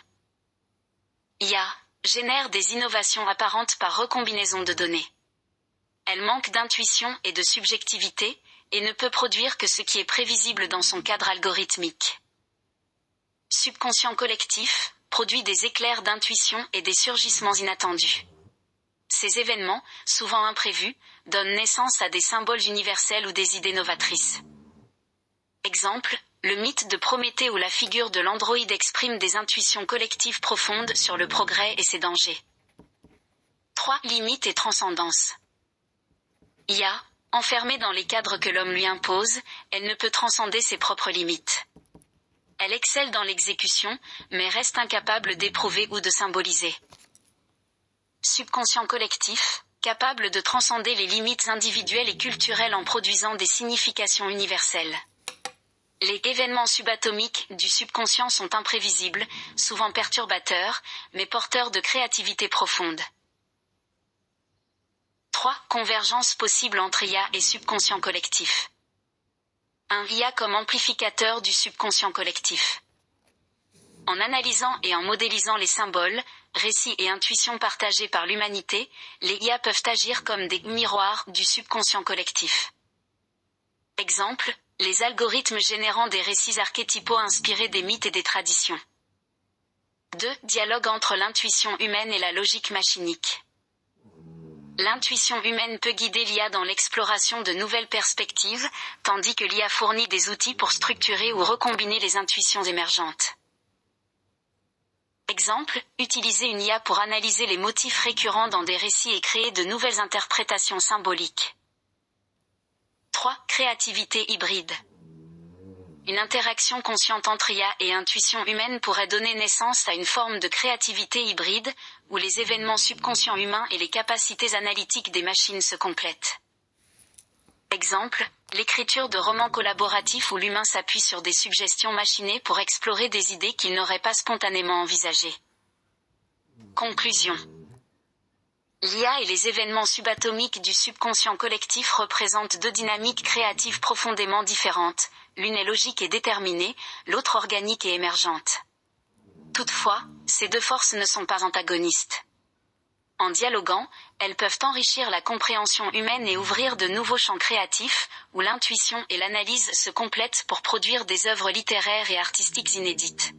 IA génère des innovations apparentes par recombinaison de données. Elle manque d'intuition et de subjectivité, et ne peut produire que ce qui est prévisible dans son cadre algorithmique. Subconscient collectif, produit des éclairs d'intuition et des surgissements inattendus. Ces événements, souvent imprévus, donnent naissance à des symboles universels ou des idées novatrices. Exemple, le mythe de Prométhée ou la figure de l'androïde exprime des intuitions collectives profondes sur le progrès et ses dangers. 3. Limites et transcendance. IA, enfermée dans les cadres que l'homme lui impose, elle ne peut transcender ses propres limites. Elle excelle dans l'exécution, mais reste incapable d'éprouver ou de symboliser. Subconscient collectif, capable de transcender les limites individuelles et culturelles en produisant des significations universelles. Les événements subatomiques du subconscient sont imprévisibles, souvent perturbateurs, mais porteurs de créativité profonde. 3. Convergence possible entre IA et subconscient collectif. Un IA comme amplificateur du subconscient collectif. En analysant et en modélisant les symboles, récits et intuitions partagés par l'humanité, les IA peuvent agir comme des miroirs du subconscient collectif. Exemple, les algorithmes générant des récits archétypaux inspirés des mythes et des traditions. 2. Dialogue entre l'intuition humaine et la logique machinique. L'intuition humaine peut guider l'IA dans l'exploration de nouvelles perspectives, tandis que l'IA fournit des outils pour structurer ou recombiner les intuitions émergentes. Exemple, utiliser une IA pour analyser les motifs récurrents dans des récits et créer de nouvelles interprétations symboliques. 3. Créativité hybride. Une interaction consciente entre IA et intuition humaine pourrait donner naissance à une forme de créativité hybride, où les événements subconscients humains et les capacités analytiques des machines se complètent. Exemple, l'écriture de romans collaboratifs où l'humain s'appuie sur des suggestions machinées pour explorer des idées qu'il n'aurait pas spontanément envisagées. Conclusion. L'IA et les événements subatomiques du subconscient collectif représentent deux dynamiques créatives profondément différentes, l'une est logique et déterminée, l'autre organique et émergente. Toutefois, ces deux forces ne sont pas antagonistes. En dialoguant, elles peuvent enrichir la compréhension humaine et ouvrir de nouveaux champs créatifs, où l'intuition et l'analyse se complètent pour produire des œuvres littéraires et artistiques inédites.